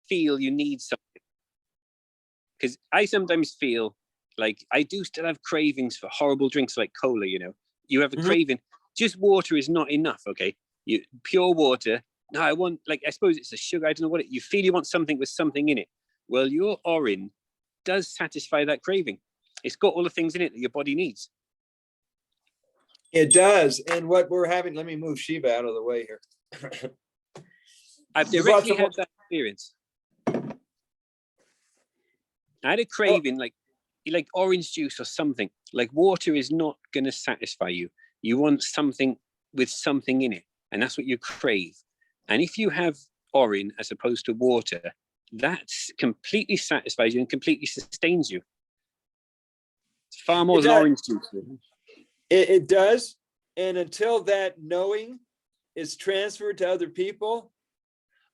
feel you need something. Because I sometimes feel like I do still have cravings for horrible drinks like cola, you know. You have a craving. Just water is not enough, okay? Pure water. No, I want, like, I suppose it's a sugar. I don't know what you feel you want something with something in it. Well, your Urine does satisfy that craving. It's got all the things in it that your body needs. It does. And what we're having, let me move Shiva out of the way here. I've directly had that experience. I had a craving, like orange juice or something. Like water is not going to satisfy you. You want something with something in it, and that's what you crave. And if you have Urine as opposed to water, that completely satisfies you and completely sustains you. It's far more than orange juice. It does. And until that knowing is transferred to other people,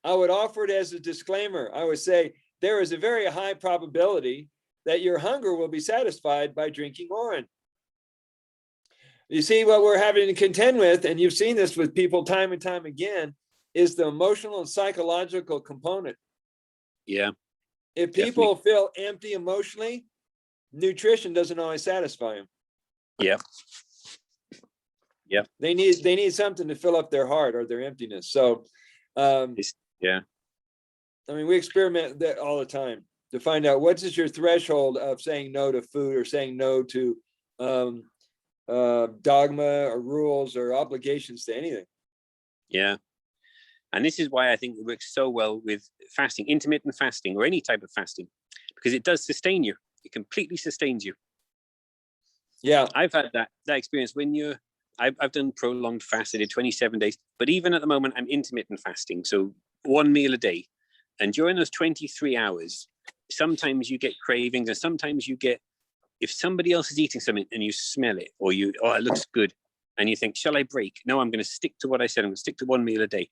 I would offer it as a disclaimer. I would say there is a very high probability that your hunger will be satisfied by drinking Urine. You see, what we're having to contend with, and you've seen this with people time and time again, is the emotional and psychological component. Yeah. If people feel empty emotionally, nutrition doesn't always satisfy them. Yeah. Yeah. They need something to fill up their heart or their emptiness. So, yeah. I mean, we experiment that all the time to find out what is your threshold of saying no to food or saying no to dogma or rules or obligations to anything. Yeah. And this is why I think it works so well with fasting, intermittent fasting, or any type of fasting, because it does sustain you. It completely sustains you. Yeah. I've had that experience when I've done prolonged fast. I did 27 days, but even at the moment I'm intermittent fasting. So one meal a day. And during those 23 hours, sometimes you get cravings, and sometimes you get, if somebody else is eating something and you smell it, or it looks good, and you think, shall I break? No, I'm going to stick to what I said. I'm going to stick to one meal a day.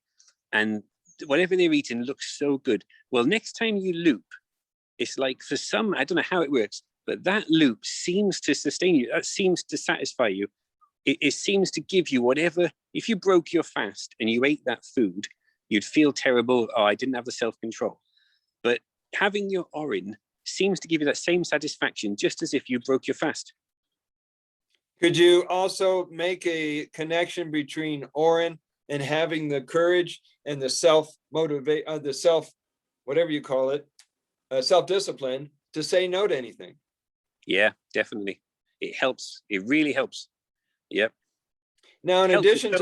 And whatever they're eating looks so good. Well, next time you loop, it's like for some, I don't know how it works, but that loop seems to sustain you. That seems to satisfy you. It seems to give you whatever. If you broke your fast and you ate that food, you'd feel terrible. Oh, I didn't have the self-control. But having your Urine seems to give you that same satisfaction, just as if you broke your fast. Could you also make a connection between Urine and having the courage and the self-motivate, whatever you call it, self-discipline to say no to anything? Yeah, definitely. It helps. It really helps. Yep. Now, in addition to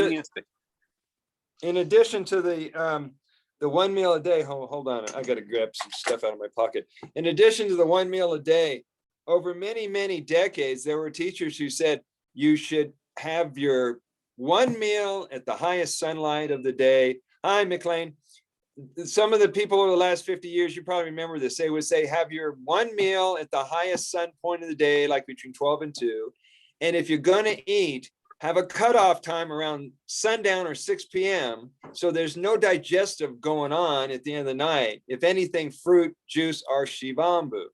the one meal a day, hold on, I got to grab some stuff out of my pocket. In addition to the one meal a day, over many, many decades, there were teachers who said you should have your one meal at the highest sunlight of the day. Hi, McLean. Some of the people over the last 50 years, you probably remember this. They would say, have your one meal at the highest sun point of the day, like between 12 and 2. And if you're going to eat, have a cutoff time around sundown or 6 p.m. So there's no digestive going on at the end of the night. If anything, fruit, juice, or Shivambu.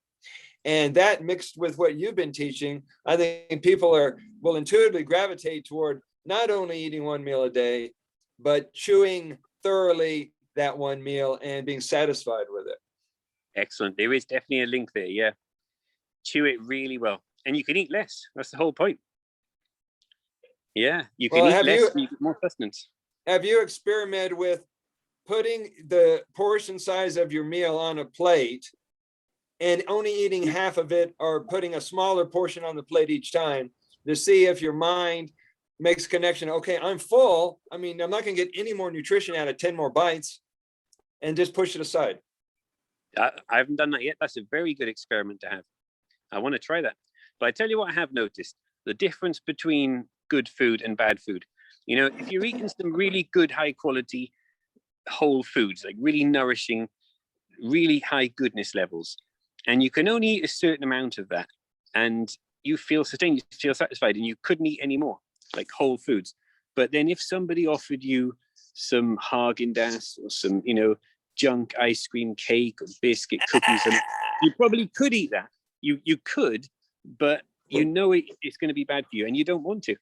And that mixed with what you've been teaching, I think people will intuitively gravitate toward not only eating one meal a day, but chewing thoroughly that one meal and being satisfied with it. Excellent. There is definitely a link there. Yeah. Chew it really well. And you can eat less. That's the whole point. Yeah. You can eat less and you get more sustenance. Have you experimented with putting the portion size of your meal on a plate and only eating half of it, or putting a smaller portion on the plate each time to see if your mind makes connection? Okay, I'm full. I mean, I'm not going to get any more nutrition out of 10 more bites, and just push it aside. I haven't done that yet. That's a very good experiment to have. I want to try that. But I tell you what I have noticed, the difference between good food and bad food. You know, if you're eating some really good, high quality whole foods, like really nourishing, really high goodness levels, and you can only eat a certain amount of that, and you feel sustained, you feel satisfied, and you couldn't eat any more, like whole foods. But then if somebody offered you some Haagen-Dazs or some, junk ice cream, cake, or biscuit, cookies, and you probably could eat that. You could, but it's going to be bad for you, and you don't want to.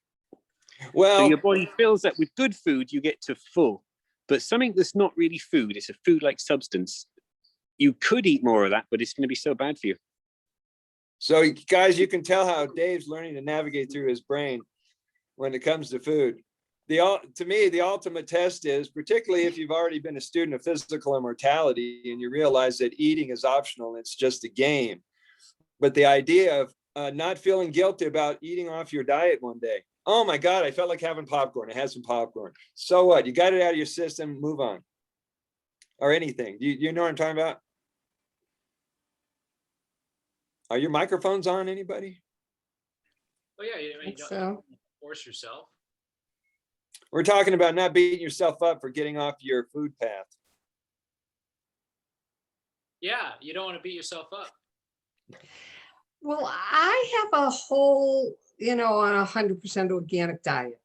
Well, so your body fills that with good food, you get to full. But something that's not really food, it's a food-like substance, you could eat more of that, but it's going to be so bad for you. So guys, you can tell how Dave's learning to navigate through his brain when it comes to food. To me, the ultimate test is, particularly if you've already been a student of physical immortality and you realize that eating is optional, it's just a game. But the idea of not feeling guilty about eating off your diet one day. Oh my God, I felt like having popcorn. I had some popcorn. So what? You got it out of your system, move on. Or anything. You know what I'm talking about? Are your microphones on, anybody? Oh yeah, you don't force yourself. We're talking about not beating yourself up for getting off your food path. Yeah, you don't want to beat yourself up. Well, I have a whole, on 100% organic diet.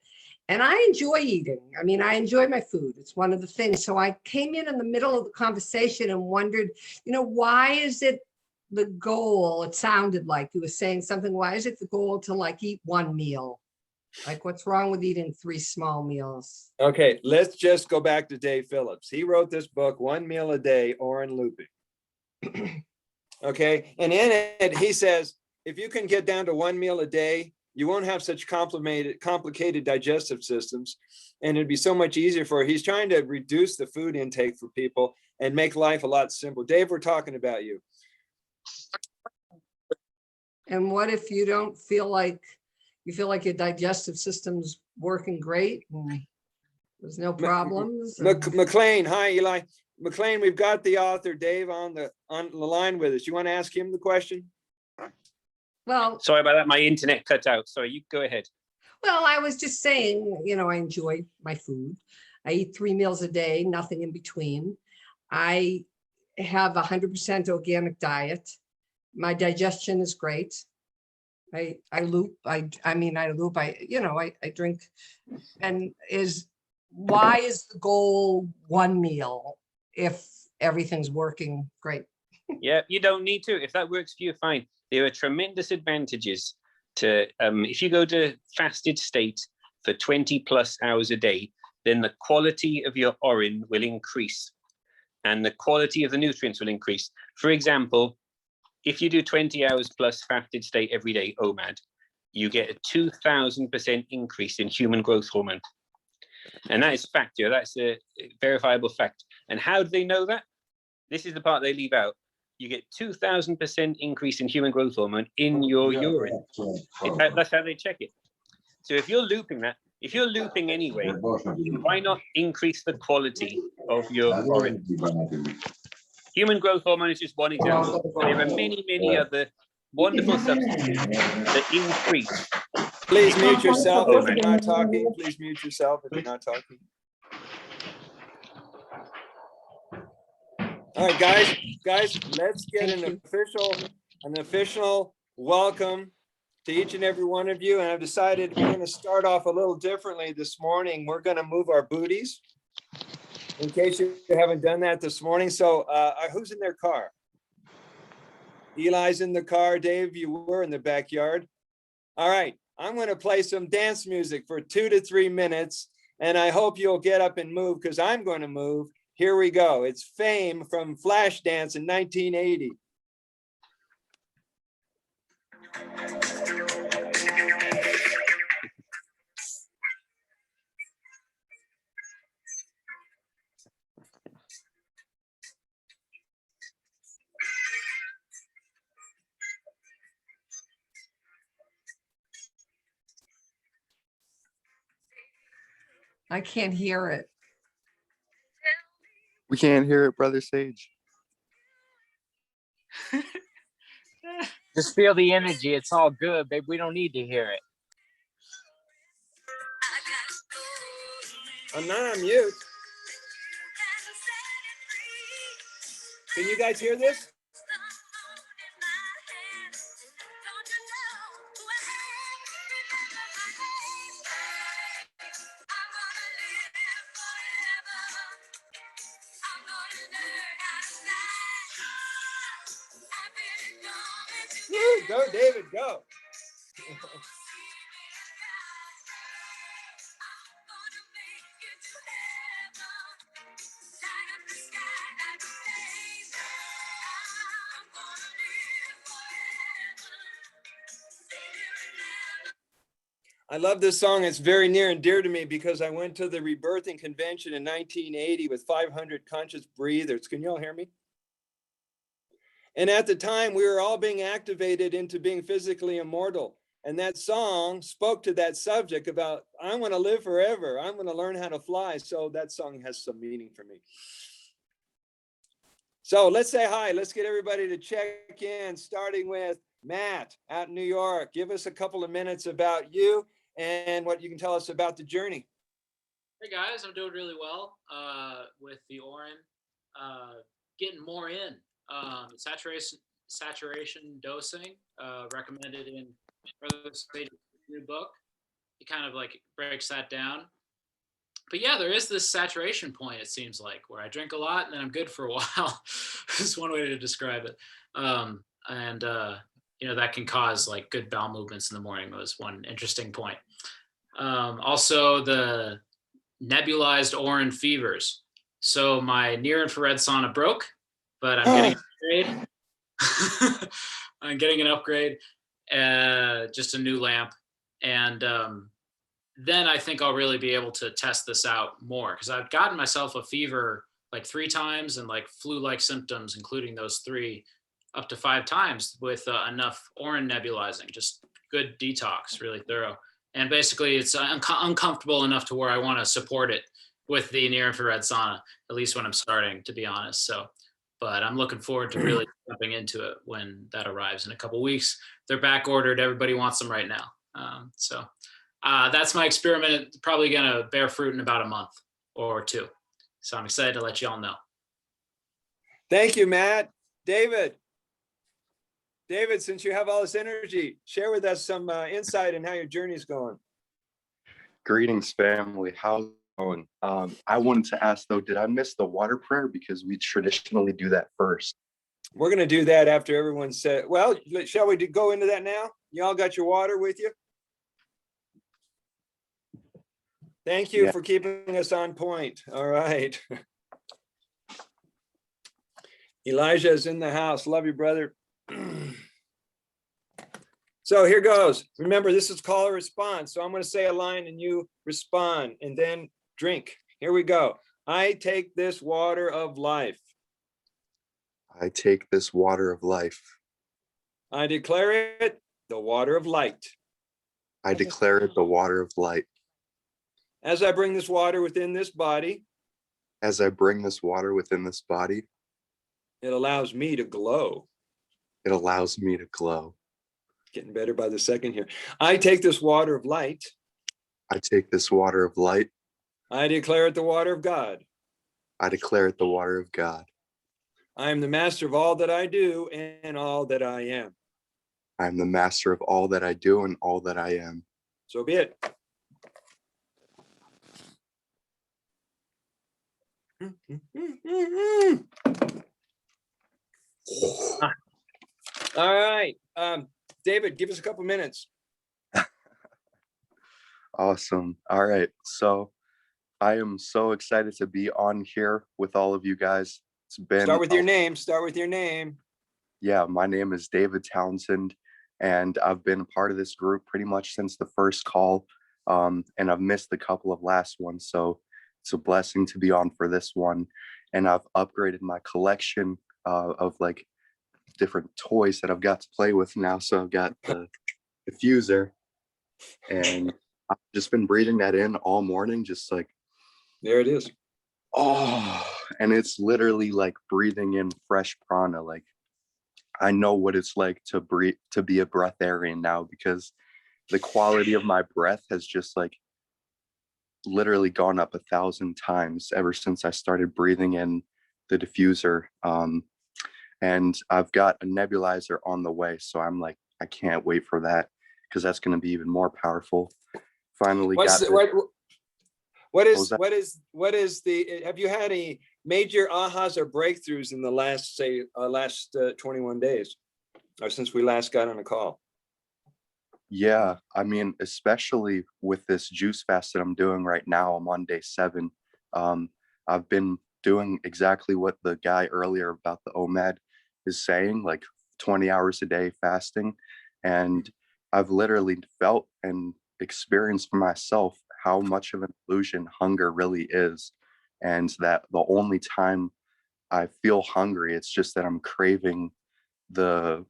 And I enjoy eating. I mean, I enjoy my food. It's one of the things. So I came in the middle of the conversation and wondered, why is it the goal? It sounded like you were saying something. Why is it the goal to like eat one meal? Like, what's wrong with eating 3 small meals? Okay, let's just go back to Dave Phillips. He wrote this book, One Meal a Day, or in Looping. Okay, and in it, he says, if you can get down to 1 meal a day, you won't have such complicated digestive systems, and it'd be so much easier he's trying to reduce the food intake for people and make life a lot simpler. Dave, we're talking about you. And what if you don't feel like, your digestive system's working great and there's no problems? McLean, hi, Eli. McLean, we've got the author, Dave, on the line with us. You want to ask him the question? Well, Sorry about that. My internet cut out. Sorry, you go ahead. Well, I was just saying, I enjoy my food. I eat 3 meals a day, nothing in between. I have 100% organic diet. My digestion is great. I loop. I drink. And why is the goal 1 meal if everything's working great? Yeah, you don't need to. If that works for you, fine. There are tremendous advantages to, if you go to fasted state for 20 plus hours a day, then the quality of your urine will increase and the quality of the nutrients will increase. For example, if you do 20 hours plus fasted state every day, OMAD, you get a 2,000% increase in human growth hormone. And that is fact, that's a verifiable fact. And how do they know that? This is the part they leave out. You get 2,000% increase in human growth hormone in your urine. That's how they check it. So if you're looping anyway, why not increase the quality of your urine? Human growth hormone is just one example. There are many, many other wonderful substances that increase. Please mute yourself if you're not talking. Please mute yourself if you're not talking. All right, guys, let's get an official welcome to each and every one of you. And I've decided we're going to start off a little differently this morning. We're going to move our booties in case you haven't done that this morning. So who's in their car? Eli's in the car. Dave, you were in the backyard. All right, I'm going to play some dance music for 2 to 3 minutes. And I hope you'll get up and move because I'm going to move. Here we go. It's Fame from Flashdance in 1980. I can't hear it. We can't hear it, Brother Sage. Just feel the energy. It's all good, babe. We don't need to hear it. I'm not on mute. Can you guys hear this? Woo, go, David, go. I love this song. It's very near and dear to me because I went to the rebirthing convention in 1980 with 500 conscious breathers. Can you all hear me? And at the time, we were all being activated into being physically immortal. And that song spoke to that subject about, I want to live forever. I'm going to learn how to fly. So that song has some meaning for me. So let's say hi. Let's get everybody to check in, starting with Matt out in New York. Give us a couple of minutes about you and what you can tell us about the journey. Hey guys, I'm doing really well with the Urine, getting more in. Saturation dosing recommended in Brother Sage's new book. He kind of like breaks that down. But yeah, there is this saturation point, it seems like, where I drink a lot and then I'm good for a while. It's one way to describe it. That can cause like good bowel movements in the morning was one interesting point. Also the nebulized Urine fevers. So my near infrared sauna broke, but I'm getting an upgrade. I'm getting an upgrade, just a new lamp. And then I think I'll really be able to test this out more because I've gotten myself a fever like 3 times and like flu-like symptoms, including those 3 up to 5 times with enough Urine nebulizing, just good detox, really thorough. And basically it's uncomfortable enough to where I want to support it with the near infrared sauna, at least when I'm starting, to be honest. So, but I'm looking forward to really jumping into it when that arrives in a couple weeks. They're back ordered. Everybody wants them right now. That's my experiment. It's probably going to bear fruit in about a month or 2. So I'm excited to let you all know. Thank you, Matt. David, since you have all this energy, share with us some insight in how your journey is going. Greetings, family. How's it going? I wanted to ask, though, did I miss the water prayer? Because we traditionally do that first. We're going to do that after everyone said, well, shall we go into that now? You all got your water with you? Thank you for keeping us on point. All right. Elijah is in the house. Love you, brother. So here goes. Remember, this is call or response. So I'm going to say a line and you respond and then drink. Here we go. I take this water of life. I take this water of life. I declare it the water of light. I declare it the water of light. As I bring this water within this body. As I bring this water within this body. It allows me to glow. It allows me to glow. Getting better by the second here. I take this water of light. I take this water of light. I declare it the water of God. I declare it the water of God. I am the master of all that I do and all that I am. I am the master of all that I do and all that I am. So be it. All right. David, give us a couple minutes. Awesome. All right. So I am so excited to be on here with all of you guys. It's been Start with your name. Start with your name. Yeah, my name is David Townsend, and I've been a part of this group pretty much since the first call. And I've missed a couple of last ones. So it's a blessing to be on for this one. And I've upgraded my collection of like different toys that I've got to play with now. So I've got the diffuser, and I've just been breathing that in all morning, just like, there it is. Oh, and it's literally like breathing in fresh prana. Like I know what it's like to breathe, to be a breatharian now, because the quality of my breath has just like literally gone up 1,000 times ever since I started breathing in the diffuser. And I've got a nebulizer on the way. So I'm like, I can't wait for that, because that's going to be even more powerful. Finally what is the, have you had any major ahas or breakthroughs in the last 21 days or since we last got on a call? Yeah, I mean, especially with this juice fast that I'm doing right now, I'm on day 7. I've been doing exactly what the guy earlier about the OMAD is saying, like 20 hours a day fasting. And I've literally felt and experience for myself how much of an illusion hunger really is, and that the only time I feel hungry, it's just that I'm craving the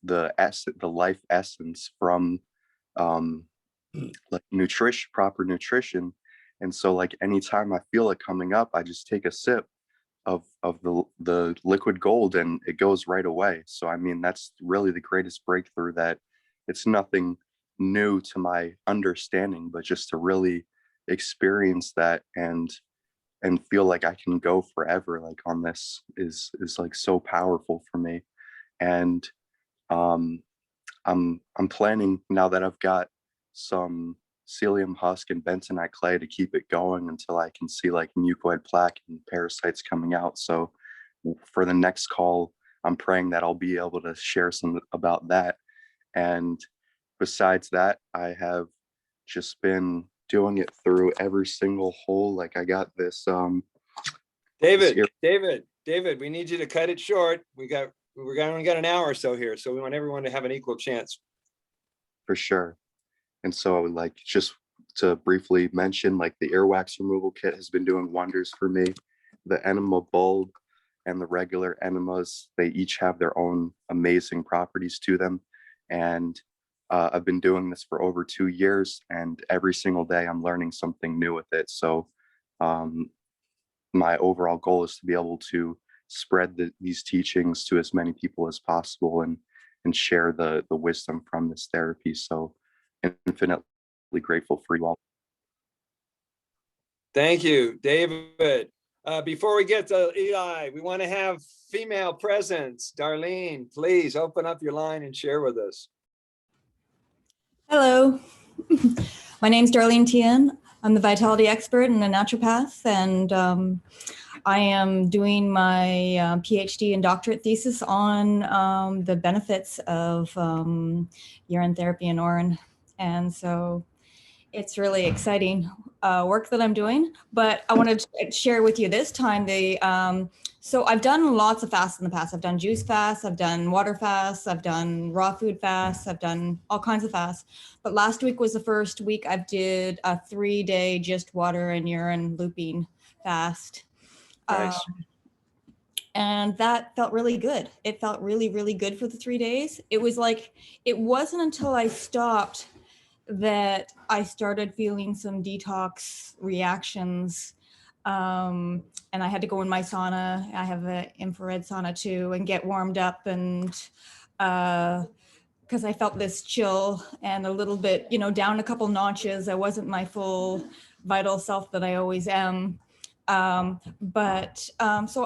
the life essence from like proper nutrition. And so like anytime I feel it coming up, I just take a sip of the liquid gold and it goes right away. So I mean, that's really the greatest breakthrough, that it's nothing new to my understanding, but just to really experience that and feel like I can go forever like on this is like so powerful for me. And I'm planning, now that I've got some psyllium husk and bentonite clay, to keep it going until I can see like mucoid plaque and parasites coming out. So for the next call, I'm praying that I'll be able to share some about that. And besides that, I have just been doing it through every single hole. Like I got this David, we need you to cut it short. We only got an hour or so here, so we want everyone to have an equal chance. For sure. And so I would like just to briefly mention, like the earwax removal kit has been doing wonders for me. The enema bulb and the regular enemas, they each have their own amazing properties to them. And I've been doing this for over 2 years, and every single day I'm learning something new with it. So my overall goal is to be able to spread these teachings to as many people as possible and share the wisdom from this therapy. So infinitely grateful for you all. Thank you, David. Before we get to Eli, we want to have female presence. Darlene, please open up your line and share with us. Hello, my name's Darlene Tien. I'm the vitality expert and a naturopath, and I am doing my PhD and doctorate thesis on the benefits of urine therapy and urine. And so it's really exciting work that I'm doing, but I wanted to share with you this time so I've done lots of fasts in the past. I've done juice fasts, I've done water fasts, I've done raw food fasts, I've done all kinds of fasts. But last week was the first week I did a 3-day just water and urine looping fast. Nice. And that felt really good. It felt really, really good for the 3 days. It was like, it wasn't until I stopped that I started feeling some detox reactions. And I had to go in my sauna. I have an infrared sauna too, and get warmed up, and because I felt this chill and a little bit, down a couple notches. I wasn't my full vital self that I always am. So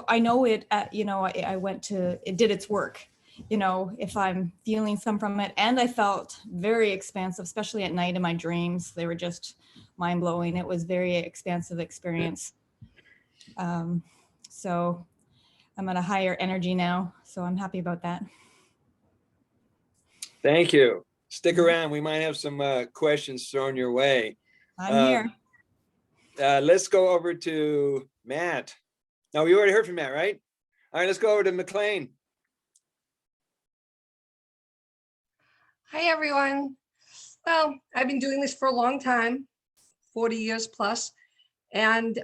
I know it, I went to, it did its work, if I'm feeling some from it. And I felt very expansive, especially at night in my dreams. They were just mind blowing. It was very expansive experience. So I'm at a higher energy now, so I'm happy about that. Thank you. Stick around. We might have some questions thrown your way. I'm here. Let's go over to Matt. No, we already heard from Matt, right? All right, let's go over to McLean. Hi, everyone. Well, I've been doing this for a long time, 40 years plus, and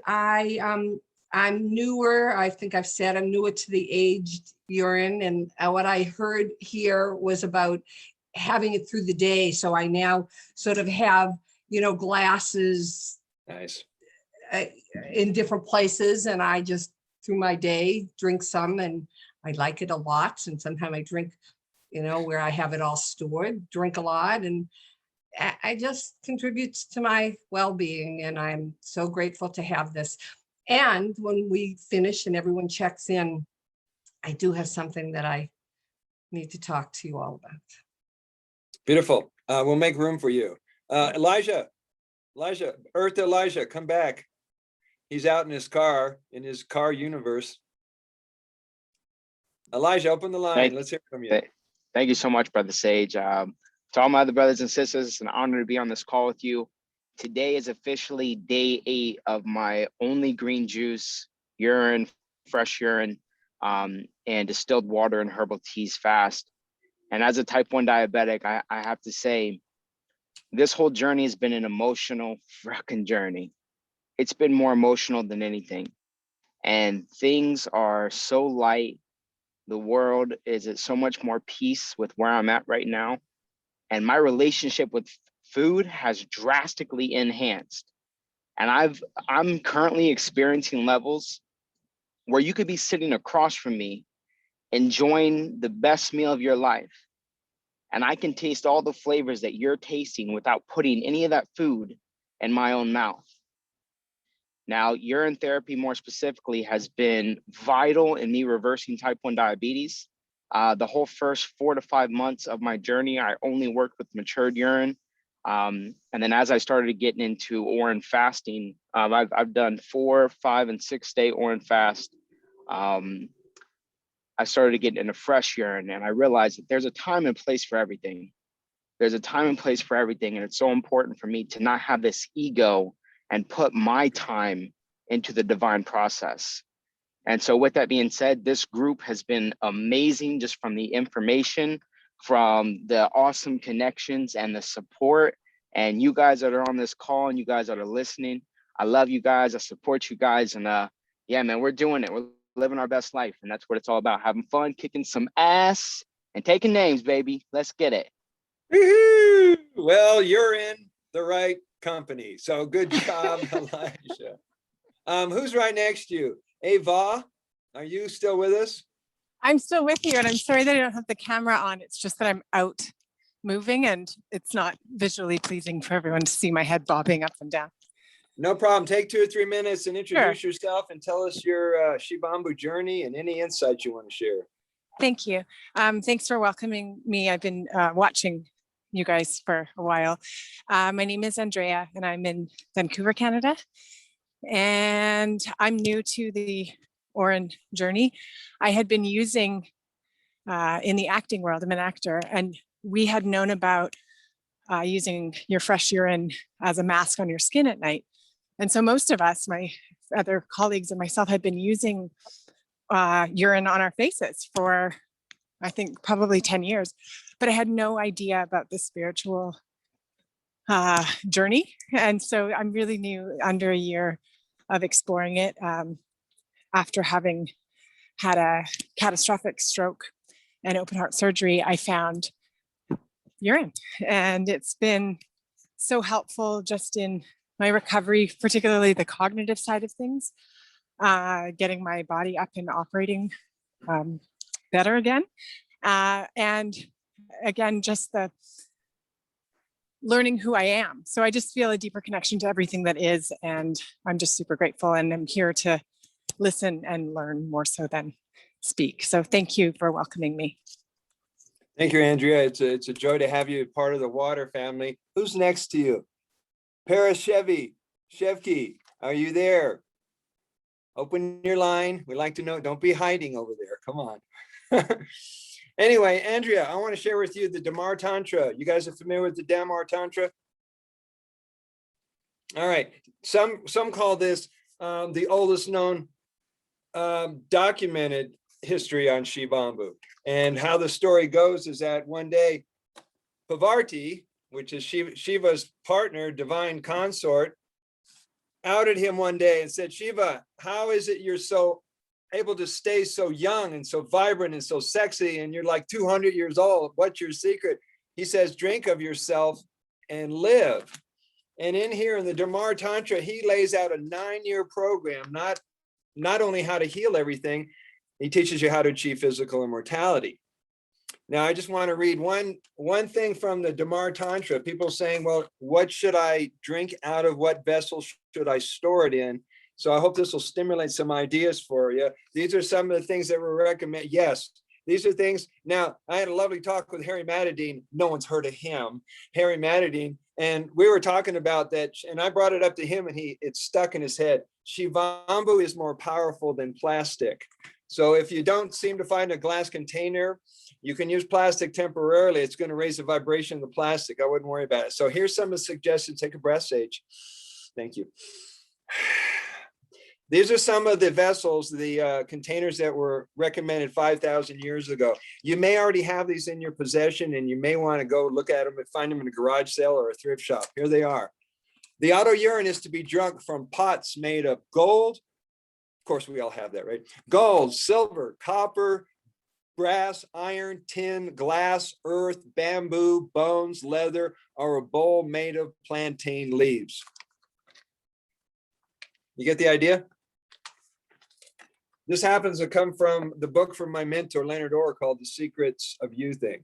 I'm newer. I think I've said I'm newer to the aged urine, and what I heard here was about having it through the day. So I now sort of have, glasses. Nice. In different places, and I just through my day drink some, and I like it a lot. And sometimes I drink, where I have it all stored, drink a lot, and I just contributes to my well-being, and I'm so grateful to have this. And when we finish and everyone checks in, I do have something that I need to talk to you all about. Beautiful. We'll make room for you. Elijah, Earth Elijah, come back. He's out in his car universe. Elijah, open the line. Let's hear from you. Thank you so much, Brother Sage. To all my other brothers and sisters, it's an honor to be on this call with you. Today is officially day 8 of my only green juice, urine, fresh urine, and distilled water and herbal teas fast. And as a type 1 diabetic, I have to say, this whole journey has been an emotional fucking journey. It's been more emotional than anything. And things are so light. The world is at so much more peace with where I'm at right now. And my relationship with food has drastically enhanced. And I'm currently experiencing levels where you could be sitting across from me, enjoying the best meal of your life. And I can taste all the flavors that you're tasting without putting any of that food in my own mouth. Now, urine therapy more specifically has been vital in me reversing type 1 diabetes. The whole first 4 to 5 months of my journey, I only worked with matured urine. And then as I started getting into Urine fasting, I've done 4, 5, and 6 day Urine fast. I started getting into fresh urine, and I realized that there's a time and place for everything. There's a time and place for everything. And it's so important for me to not have this ego and put my time into the divine process. And so with that being said, this group has been amazing, just from the information, from the awesome connections and the support. And you guys that are on this call and you guys that are listening, I love you guys. I support you guys. And yeah, man, we're doing it. We're living our best life. And that's what it's all about. Having fun, kicking some ass, and taking names, baby. Let's get it. Woo-hoo! Well, you're in the right company. So good job, Elijah. Who's right next to you? Ava, are you still with us? I'm still with you, and I'm sorry that I don't have the camera on. It's just that I'm out moving and it's not visually pleasing for everyone to see my head bobbing up and down. No problem. Take 2 or 3 minutes and introduce yourself and tell us your Shivambu journey and any insights you want to share. Thank you. Thanks for welcoming me. I've been watching you guys for a while. My name is Andrea, and I'm in Vancouver, Canada. And I'm new to the Urine journey. I had been using in the acting world, I'm an actor, and we had known about using your fresh urine as a mask on your skin at night. And so most of us, my other colleagues and myself, had been using urine on our faces for, I think, probably 10 years. But I had no idea about the spiritual journey. And so I'm really new, under a year of exploring it, after having had a catastrophic stroke and open heart surgery. I found urine, and it's been so helpful just in my recovery, particularly the cognitive side of things, getting my body up and operating better again. And again, just the learning who I am. So I just feel a deeper connection to everything that is, and I'm just super grateful, and I'm here to listen and learn more so than speak. So thank you for welcoming me. Thank you, Andrea. It's a joy to have you part of the Water family. Who's next to you? Shevki, are you there? Open your line. We like to know. Don't be hiding over there. Come on. Anyway, Andrea, I want to share with you the Damar Tantra. You guys are familiar with the Damar Tantra? All right. Some call this the oldest known documented history on Shivambu. And how the story goes is that one day, Pavarti, which is Shiva's partner, divine consort, outed him one day and said, Shiva, how is it you're so able to stay so young and so vibrant and so sexy, and you're like 200 years old? What's your secret? He says, drink of yourself and live. And in here in the Damar Tantra, he lays out a 9-year program, not only how to heal everything, he teaches you how to achieve physical immortality. Now, I just want to read one thing from the Damar Tantra. People saying, well, what should I drink out of? What vessel should I store it in? So I hope this will stimulate some ideas for you. These are some of the things that we recommend. Yes, these are things. Now, I had a lovely talk with Harry Matadine. No one's heard of him, Harry Matadine. And we were talking about that, and I brought it up to him, and it stuck in his head. Shivambu is more powerful than plastic. So if you don't seem to find a glass container, you can use plastic temporarily. It's going to raise the vibration of the plastic. I wouldn't worry about it. So here's some of the suggestions. Take a breath, Sage. Thank you. These are some of the vessels, the containers that were recommended 5,000 years ago. You may already have these in your possession, and you may want to go look at them and find them in a garage sale or a thrift shop. Here they are. The auto urine is to be drunk from pots made of gold. Of course, we all have that, right? Gold, silver, copper, brass, iron, tin, glass, earth, bamboo, bones, leather, or a bowl made of plantain leaves. You get the idea? This happens to come from the book from my mentor, Leonard Orr, called The Secrets of Youthing.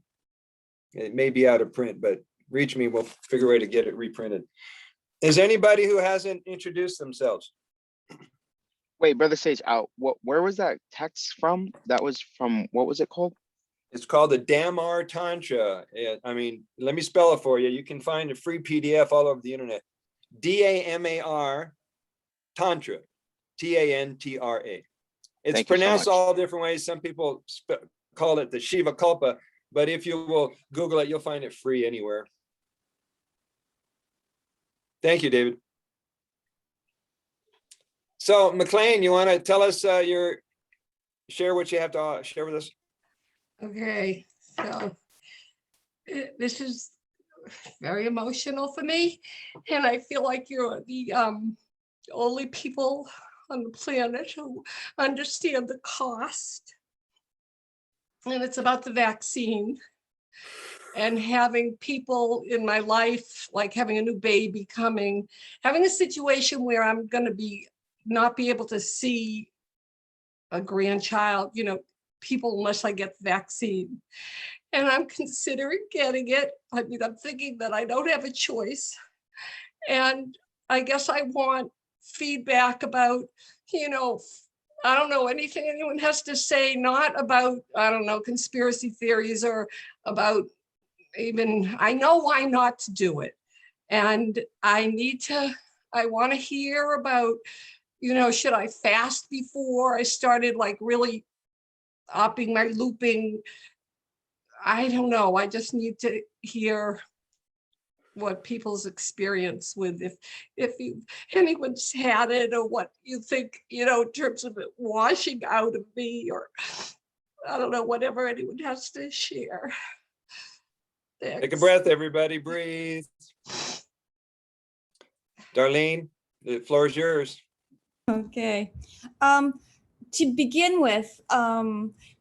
It may be out of print, but reach me, we'll figure a way to get it reprinted. Is anybody who hasn't introduced themselves? Wait, Brother Sage, where was that text from? That was from, what was it called? It's called the Damar Tantra. I mean, let me spell it for you. You can find a free PDF all over the internet. DAMAR Tantra, TANTRA. It's Thank you so pronounced much. all different ways. Some people call it the Shiva Kalpa, but if you will Google it, you'll find it free anywhere. Thank you, David. So McLean, you want to tell us share what you have to share with us? Okay, so this is very emotional for me, and I feel like you're the only people on the planet who understand the cost. And it's about the vaccine and having people in my life, like having a new baby coming, having a situation where I'm going to not be able to see a grandchild, you know, people unless I get the vaccine. And I'm considering getting it. I mean, I'm thinking that I don't have a choice. And I guess I want feedback about, you know, I don't know, anything anyone has to say, not about, I don't know, conspiracy theories or about even, I know why not to do it. And I want to hear about, you know, should I fast before I started like really upping my looping? I don't know. I just need to hear what people's experience with, if anyone's had it, or what you think, you know, in terms of it washing out of me, or I don't know, whatever anyone has to share. Thanks. Take a breath, everybody, breathe. Darlene, the floor is yours. Okay. To begin with,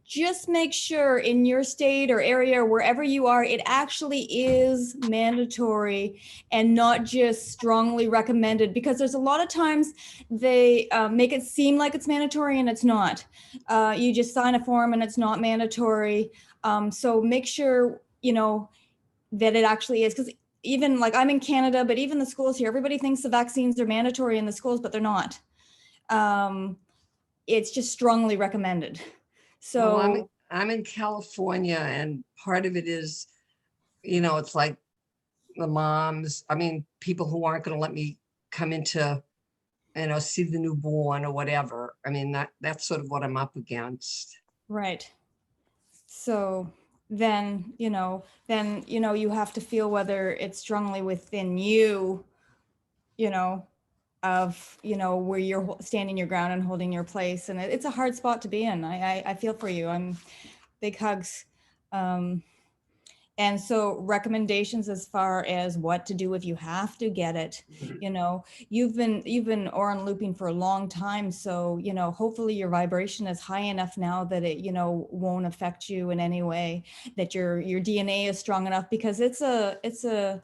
just make sure in your state or area or wherever you are, it actually is mandatory and not just strongly recommended, because there's a lot of times they make it seem like it's mandatory and it's not. You just sign a form and it's not mandatory. So make sure, you know, that it actually is, because even like I'm in Canada, but even the schools here, everybody thinks the vaccines are mandatory in the schools, but they're not. It's just strongly recommended. So well, I'm in California, and part of it is, you know, it's like the moms, I mean, people who aren't going to let me come into, you know, see the newborn or whatever. I mean, that's sort of what I'm up against. right. So then you you have to feel whether it's strongly within you, you know, of, you know, where you're standing your ground and holding your place. And it's a hard spot to be in. I feel for you. I'm big hugs. And so recommendations as far as what to do if you have to get it, you know, you've been on looping for a long time. So, you know, hopefully your vibration is high enough now that it, you know, won't affect you in any way, that your DNA is strong enough, because it's a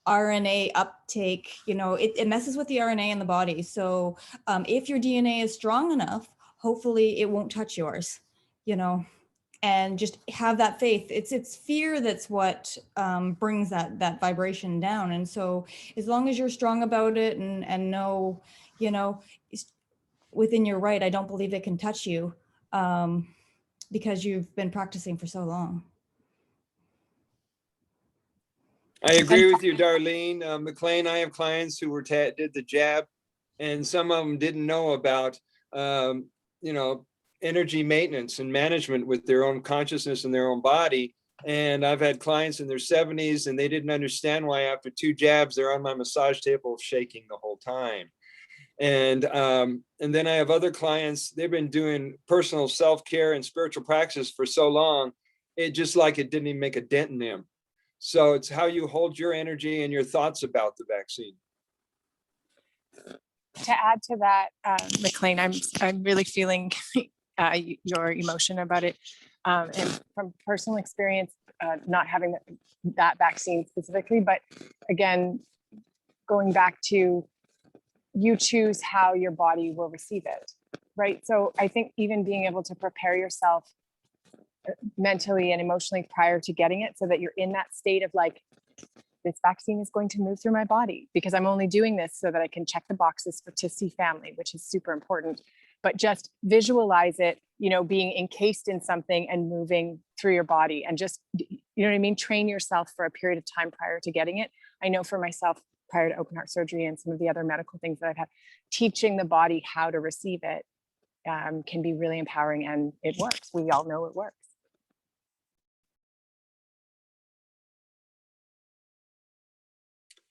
RNA uptake, you know, it messes with the RNA in the body. So if your DNA is strong enough, hopefully it won't touch yours, you know, and just have that faith. It's fear that's what brings that vibration down. And so as long as you're strong about it and know, you know, within your right, I don't believe it can touch you because you've been practicing for so long. I agree with you, Darlene. McLean, I have clients who did the jab, and some of them didn't know about, you know, energy maintenance and management with their own consciousness and their own body. And I've had clients in their 70s, and they didn't understand why after 2 jabs, they're on my massage table shaking the whole time. And then I have other clients, they've been doing personal self-care and spiritual practice for so long, it just like it didn't even make a dent in them. So it's how you hold your energy and your thoughts about the vaccine. To add to that, McLean, I'm really feeling your emotion about it. And from personal experience, not having that vaccine specifically, but again, going back to you choose how your body will receive it, right? So I think even being able to prepare yourself mentally and emotionally prior to getting it, so that you're in that state of like, this vaccine is going to move through my body because I'm only doing this so that I can check the boxes to see family, which is super important. But just visualize it, you know, being encased in something and moving through your body, and just, you know what I mean? Train yourself for a period of time prior to getting it. I know for myself, prior to open heart surgery and some of the other medical things that I've had, teaching the body how to receive it can be really empowering, and it works. We all know it works.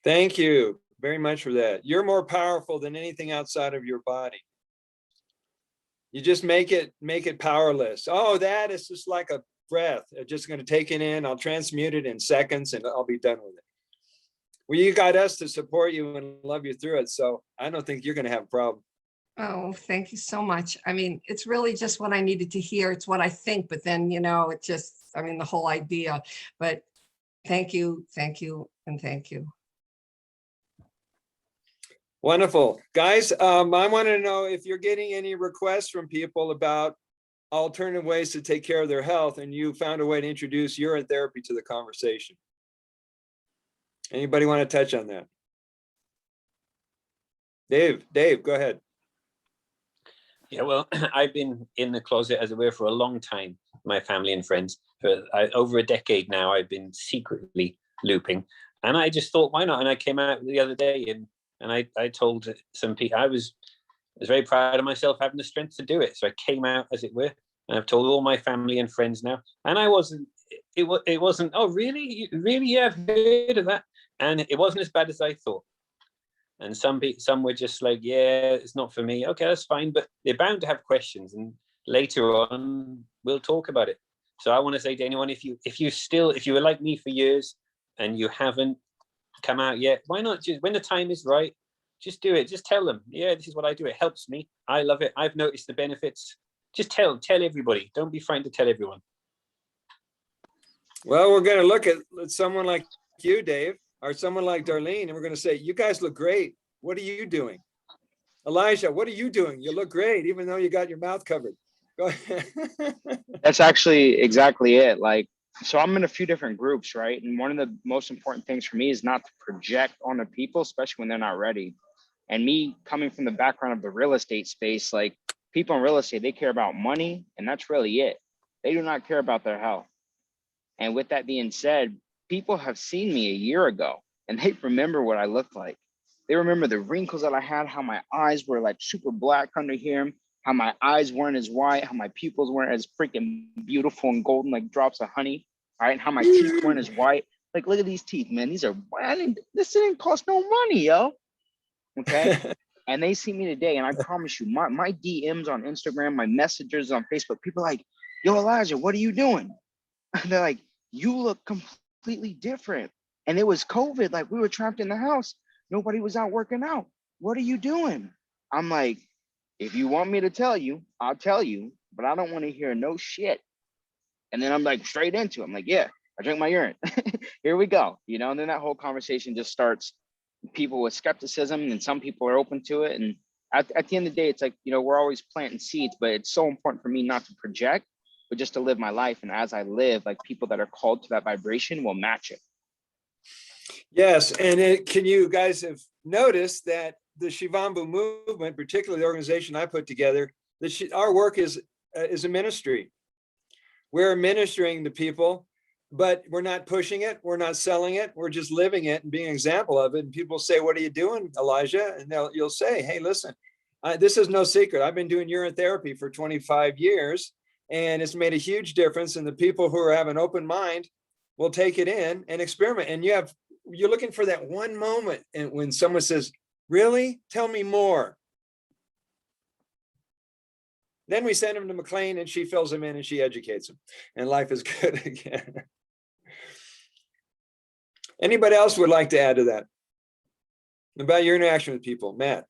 Thank you very much for that. You're more powerful than anything outside of your body. You just make it powerless. Oh, that is just like a breath. I'm just going to take it in. I'll transmute it in seconds and I'll be done with it. Well, you got us to support you and love you through it. So I don't think you're going to have a problem. Oh, thank you so much. I mean, it's really just what I needed to hear. It's what I think, but then, you know, it just, I mean, the whole idea, but thank you, and thank you. Wonderful. Guys, I want to know if you're getting any requests from people about alternative ways to take care of their health, and you found a way to introduce urine therapy to the conversation. Anybody want to touch on that? Dave, go ahead. Yeah, well, I've been in the closet, as it were, for a long time, my family and friends. For over a decade now, I've been secretly looping. And I just thought, why not? And I came out the other day and I told some people, I was very proud of myself having the strength to do it. So I came out, as it were, and I've told all my family and friends now. And it wasn't, oh, really? Really? Yeah, I've heard of that. And it wasn't as bad as I thought. And some were just like, yeah, it's not for me. Okay, that's fine. But they're bound to have questions. And later on, we'll talk about it. So I want to say to anyone, if you were like me for years and you haven't come out yet, why not just, when the time is right, just do it. Just tell them, yeah, this is what I do. It helps me. I love it. I've noticed the benefits. Just tell everybody. Don't be frightened to tell everyone. Well, we're going to look at someone like you, Dave, or someone like Darlene, and we're going to say, you guys look great. What are you doing? Elijah, what are you doing? You look great, even though you got your mouth covered. Go ahead. That's actually exactly it. Like, so I'm in a few different groups, right? And one of the most important things for me is not to project on the people, especially when they're not ready. And me coming from the background of the real estate space, like people in real estate, they care about money, and that's really it. They do not care about their health. And with that being said, people have seen me a year ago and they remember what I looked like. They remember the wrinkles that I had, how my eyes were like super black under here, how my eyes weren't as white, how my pupils weren't as freaking beautiful and golden like drops of honey, all right? How my teeth weren't as white. Like, look at these teeth, man. These are, this didn't cost no money, yo. Okay. And they see me today, and I promise you, my DMs on Instagram, my messages on Facebook, people are like, yo, Elijah, what are you doing? And they're like, you look completely different. And it was COVID, like we were trapped in the house. Nobody was out working out. What are you doing? I'm like, if you want me to tell you, I'll tell you, but I don't want to hear no shit. And then I'm like straight into it. I'm like, yeah, I drink my urine. Here we go. You know, and then that whole conversation just starts. People with skepticism, and some people are open to it. And at the end of the day, it's like, you know, we're always planting seeds, but it's so important for me not to project, but just to live my life. And as I live, like people that are called to that vibration will match it. Yes. And can you guys have noticed that the Shivambu movement, particularly the organization I put together, our work is a ministry. We're ministering to people, but we're not pushing it. We're not selling it. We're just living it and being an example of it. And people say, what are you doing, Elijah? And you'll say, hey, listen, this is no secret. I've been doing urine therapy for 25 years, and it's made a huge difference. And the people who have an open mind will take it in and experiment. And you're looking for that one moment, and when someone says, really? Tell me more. Then we send them to McLean and she fills them in and she educates them. And life is good again. Anybody else would like to add to that? About your interaction with people, Matt?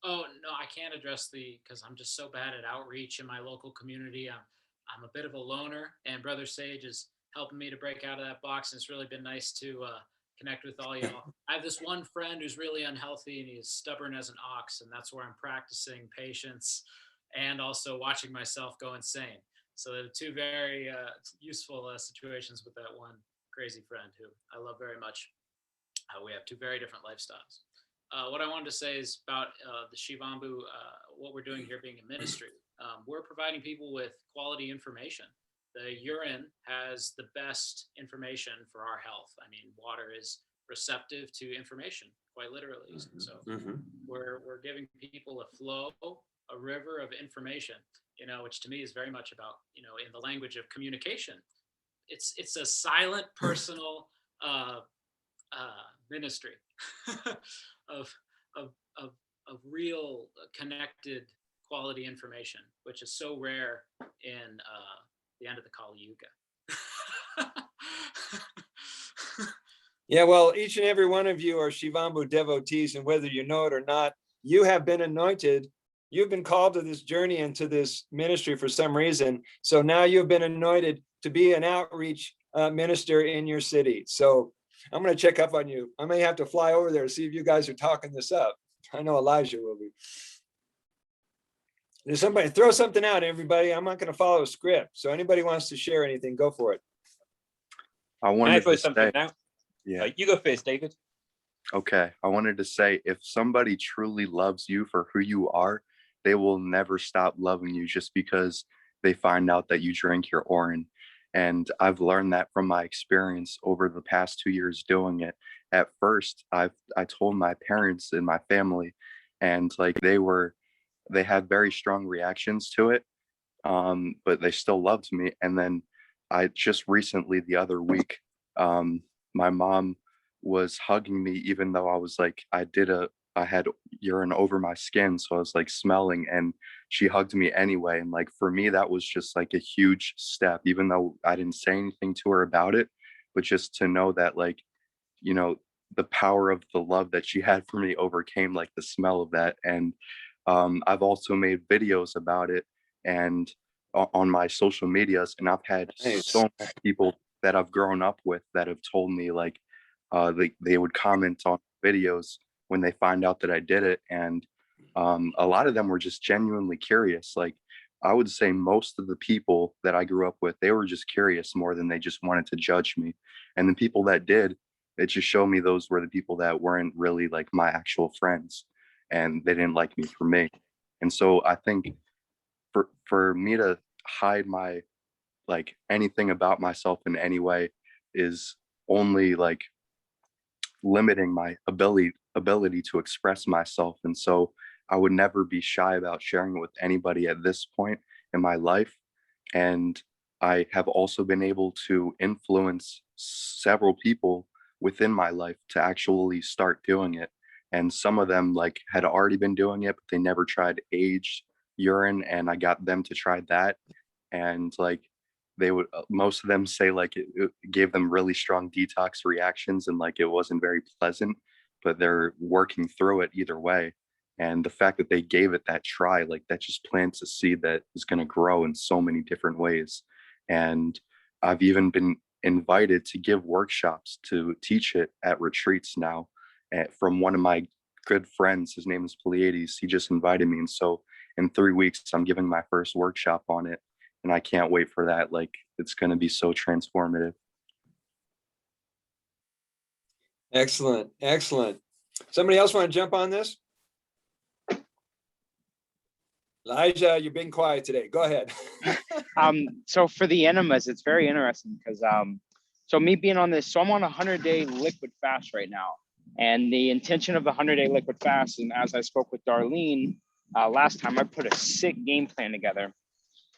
Oh, no, I can't address because I'm just so bad at outreach in my local community. I'm a bit of a loner, and Brother Sage is helping me to break out of that box. And it's really been nice to connect with all y'all. I have this one friend who's really unhealthy and he's stubborn as an ox, and that's where I'm practicing patience and also watching myself go insane. So they're two very useful situations with that one crazy friend who I love very much. We have two very different lifestyles. What I wanted to say is about the Shivambu, what we're doing here being a ministry. We're providing people with quality information. The urine has the best information for our health. I mean, water is receptive to information, quite literally. So we're giving people a flow, a river of information, which to me is very much about, in the language of communication. It's a silent, personal ministry of real connected quality information, which is so rare in the end of the Kali Yuga. Yeah, well, each and every one of you are Shivambu devotees, and whether you know it or not, you have been anointed. You've been called to this journey and to this ministry for some reason. So now you've been anointed to be an outreach minister in your city. So I'm going to check up on you. I may have to fly over there to see if you guys are talking this up. I know Elijah will be. There's somebody, throw something out, everybody. I'm not going to follow a script. So anybody wants to share anything, go for it. I Can I wanted throw to something say, out? yeah, You go first, David. okay. I wanted to say, if somebody truly loves you for who you are, they will never stop loving you just because they find out that you drink your urine. And I've learned that from my experience over the past 2 years doing it. At first, I told my parents and my family, and like they had very strong reactions to it, but they still loved me. And then I just recently, the other week, my mom was hugging me, even though I was like, I had urine over my skin, so I was like smelling, and she hugged me anyway. And like for me, that was just like a huge step, even though I didn't say anything to her about it, but just to know that like, the power of the love that she had for me overcame like the smell of that. And I've also made videos about it and on my social medias, and I've had so many people that I've grown up with that have told me like they would comment on videos when they find out that I did it. And a lot of them were just genuinely curious. Like I would say most of the people that I grew up with, they were just curious more than they just wanted to judge me. And the people that did, it just showed me those were the people that weren't really like my actual friends, and they didn't like me for me. And so I think for me to hide my like anything about myself in any way is only like limiting my ability to express myself. And so I would never be shy about sharing it with anybody at this point in my life. And I have also been able to influence several people within my life to actually start doing it. And some of them like had already been doing it, but they never tried aged urine, and I got them to try that. And like they would most of them say like it gave them really strong detox reactions, and like it wasn't very pleasant, but they're working through it either way. And the fact that they gave it that try, like that just plants a seed that is going to grow in so many different ways. And I've even been invited to give workshops to teach it at retreats now, from one of my good friends. His name is Pleiades. He just invited me, and so in 3 weeks I'm giving my first workshop on it, and I can't wait for that. Like it's going to be so transformative. Excellent, excellent. Somebody else want to jump on this? Elijah, you're being quiet today. Go ahead. So for the enemas, it's very interesting because so me being on this, so I'm on a 100-day liquid fast right now. And the intention of the 100-day liquid fast, and as I spoke with Darlene last time, I put a sick game plan together.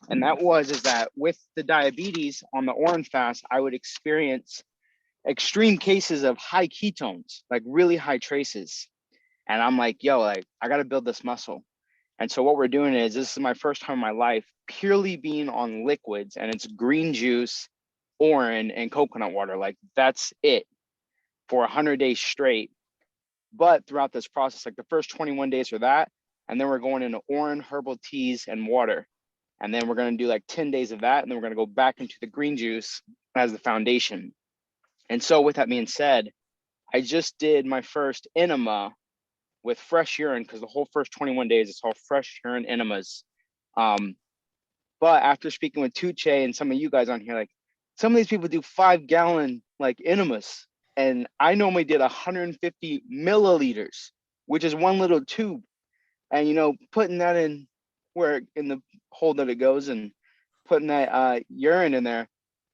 And that is that with the diabetes on the orange fast, I would experience extreme cases of high ketones, like really high traces. And I'm like, yo, like I got to build this muscle. And so what we're doing is, this is my first time in my life purely being on liquids, and it's green juice, Urine, and coconut water. Like that's it for 100 days straight. But throughout this process, like the first 21 days are that, and then we're going into Urine, herbal teas, and water. And then we're going to do like 10 days of that, and then we're going to go back into the green juice as the foundation. And so with that being said, I just did my first enema with fresh urine, because the whole first 21 days, it's all fresh urine enemas. But after speaking with Tuche and some of you guys on here, like some of these people do 5-gallon like enemas. And I normally did 150 milliliters, which is one little tube. And, you know, putting that in where in the hole that it goes and putting that urine in there,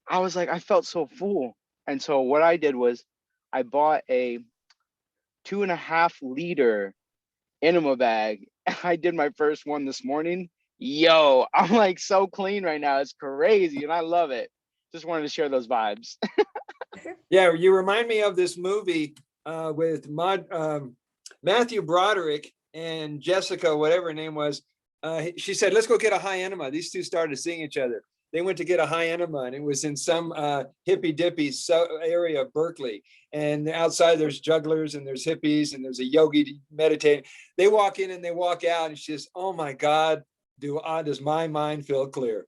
I was like, I felt so full. And so what I did was I bought a 2.5 liter enema bag. I did my first one this morning. Yo, I'm like so clean right now. It's crazy. And I love it. Just wanted to share those vibes. Yeah, you remind me of this movie with Matthew Broderick and Jessica, whatever her name was. She said, let's go get a high enema. These two started seeing each other. They went to get a high enema, and it was in some hippy dippy area of Berkeley. And outside there's jugglers and there's hippies and there's a yogi meditating. They walk in and they walk out, and she says, oh my God, does my mind feel clear?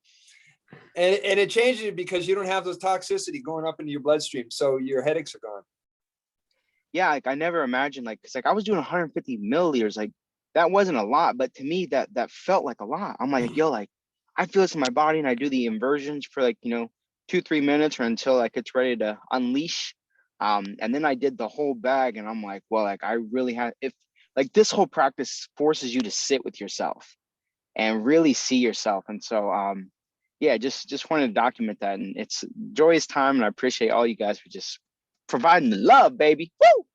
And it changes it because you don't have those toxicity going up into your bloodstream. So your headaches are gone. Yeah, like I never imagined, like, cause like I was doing 150 milliliters, like that wasn't a lot, but to me that felt like a lot. I'm like, yo, like I feel this in my body, and I do the inversions for like, you know, 2-3 minutes or until like it's ready to unleash. And then I did the whole bag, and I'm like, well, like I really have, if like this whole practice forces you to sit with yourself and really see yourself. And so yeah, just wanted to document that. And it's joyous time, and I appreciate all you guys for just providing the love, baby. Woo!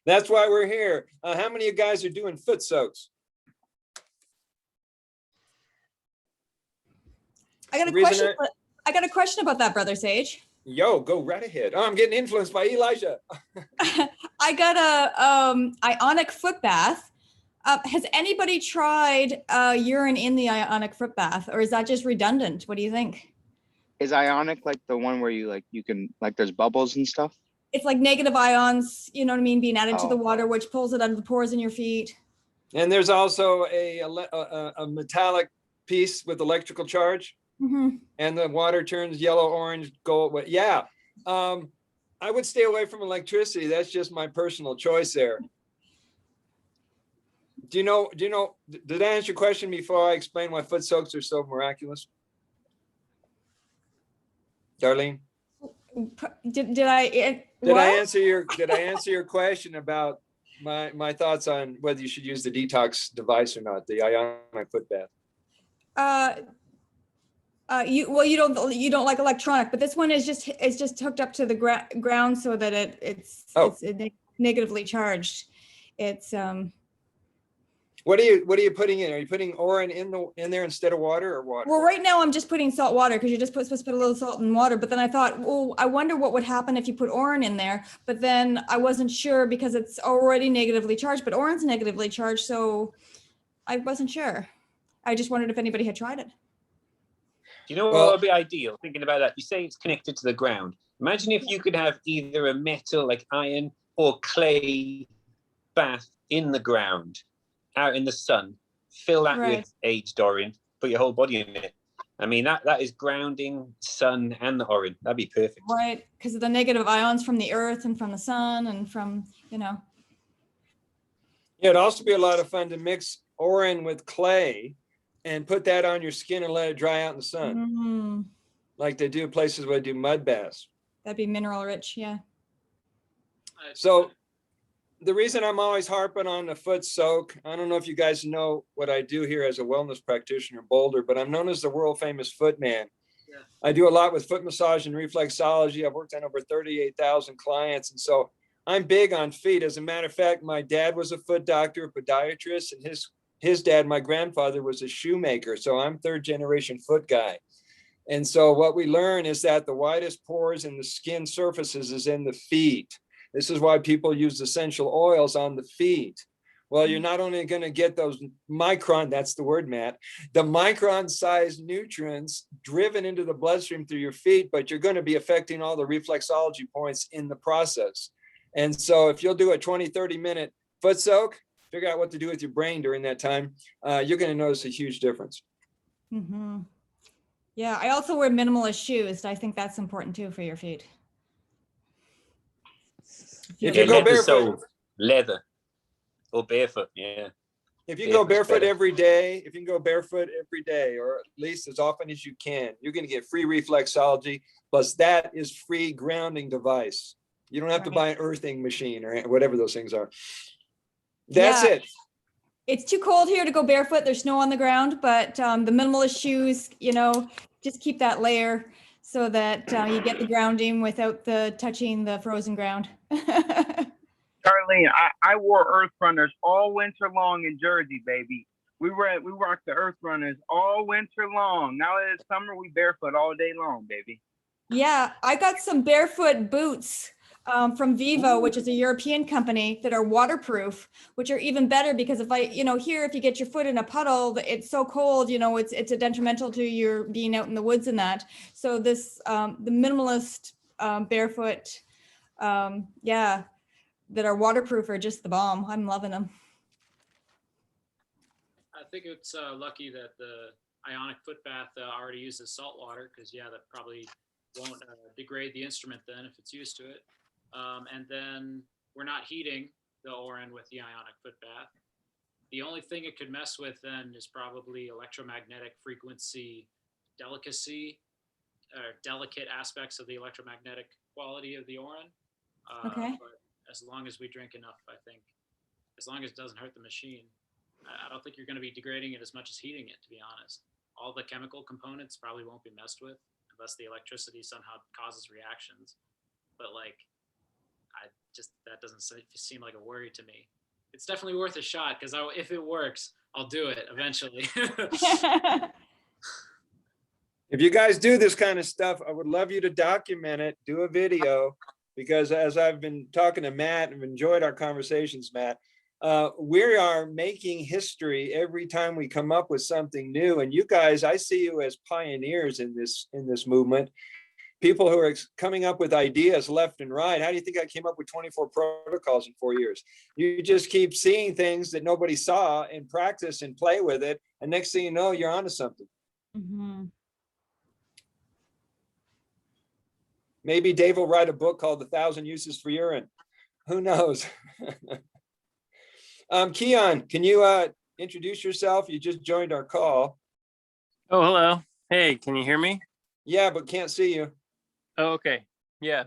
That's why we're here. How many of you guys are doing foot soaks? I got a question about that, Brother Sage. Yo, go right ahead. Oh, I'm getting influenced by Elijah. I got a ionic foot bath. Has anybody tried urine in the ionic foot bath, or is that just redundant? What do you think? Is ionic like the one where you can like there's bubbles and stuff? It's like negative ions, you know what I mean, being added to the Oh. water, which pulls it out of the pores in your feet. And there's also a metallic piece with electrical charge, and the water turns yellow, orange, gold. Yeah, I would stay away from electricity. That's just my personal choice there. Do you know, did I answer your question before I explain why foot soaks are so miraculous? Darlene? Did I answer your question about my thoughts on whether you should use the detox device or not, the ionic foot bath? You don't like electronic, but this one is just hooked up to the ground so that it's negatively charged. It's What are you putting in? Are you putting Urine in there instead of water, or water? Well, right now I'm just putting salt water, because you're just supposed to put a little salt in water. But then I thought, well, I wonder what would happen if you put Urine in there. But then I wasn't sure because it's already negatively charged, but Urine's negatively charged, so I wasn't sure. I just wondered if anybody had tried it. Do you know what would be ideal? Thinking about that, you say it's connected to the ground. Imagine if you could have either a metal like iron or clay bath in the ground, out in the sun, fill that with aged Urine, put your whole body in it. I mean, that is grounding, sun, and the Urine. That'd be perfect. Right, because of the negative ions from the earth and from the sun and from, you know. Yeah, it'd also be a lot of fun to mix Urine with clay and put that on your skin and let it dry out in the sun. Like they do places where they do mud baths. That'd be mineral rich, yeah. So the reason I'm always harping on the foot soak, I don't know if you guys know what I do here as a wellness practitioner in Boulder, but I'm known as the world famous foot man. Yeah. I do a lot with foot massage and reflexology. I've worked on over 38,000 clients. And so I'm big on feet. As a matter of fact, my dad was a foot doctor, a podiatrist, and his dad, my grandfather, was a shoemaker. So I'm third generation foot guy. And so what we learn is that the widest pores in the skin surfaces is in the feet. This is why people use essential oils on the feet. Well, you're not only going to get those micron, that's the word, Matt, the micron sized nutrients driven into the bloodstream through your feet, but you're going to be affecting all the reflexology points in the process. And so if you'll do a 20, 30-minute foot soak, figure out what to do with your brain during that time, you're going to notice a huge difference. Mm-hmm. Yeah, I also wear minimalist shoes. I think that's important too for your feet. If you go leather barefoot, sole, leather or barefoot, yeah. if you go Barefoot's barefoot better. every day, if you can go barefoot every day, or at least as often as you can, you're going to get free reflexology. Plus, that is free grounding device. You don't have to buy an earthing machine or whatever those things are. That's it. It's too cold here to go barefoot. There's snow on the ground, but the minimalist shoes, you know, just keep that layer so that you get the grounding without the touching the frozen ground. Darlene, I wore Earth Runners all winter long in Jersey, baby. We rocked the Earth Runners all winter long. Now that it's summer, we barefoot all day long, baby. Yeah, I got some barefoot boots from Vivo, which is a European company, that are waterproof, which are even better because if here, if you get your foot in a puddle, it's so cold, it's a detrimental to your being out in the woods and that. So this, the minimalist barefoot, that are waterproof are just the bomb. I'm loving them. I think it's lucky that the ionic foot bath already uses salt water, because that probably won't degrade the instrument then if it's used to it. And then we're not heating the Urine with the ionic foot bath. The only thing it could mess with then is probably electromagnetic frequency delicacy, or delicate aspects of the electromagnetic quality of the Urine. Okay. But as long as we drink enough, I think, as long as it doesn't hurt the machine, I don't think you're going to be degrading it as much as heating it, to be honest. All the chemical components probably won't be messed with unless the electricity somehow causes reactions. But that doesn't seem like a worry to me. It's definitely worth a shot, because if it works, I'll do it eventually. If you guys do this kind of stuff, I would love you to document it, do a video, because as I've been talking to Matt and enjoyed our conversations, Matt, we are making history every time we come up with something new. And you guys, I see you as pioneers in this movement. People who are coming up with ideas left and right. How do you think I came up with 24 protocols in 4 years? You just keep seeing things that nobody saw and practice and play with it. And next thing you know, you're onto something. Mm-hmm. Maybe Dave will write a book called 1,000 Uses for Urine. Who knows? Keon, can you introduce yourself? You just joined our call. Oh, hello. Hey, can you hear me? Yeah, but can't see you. Oh, okay. Yeah.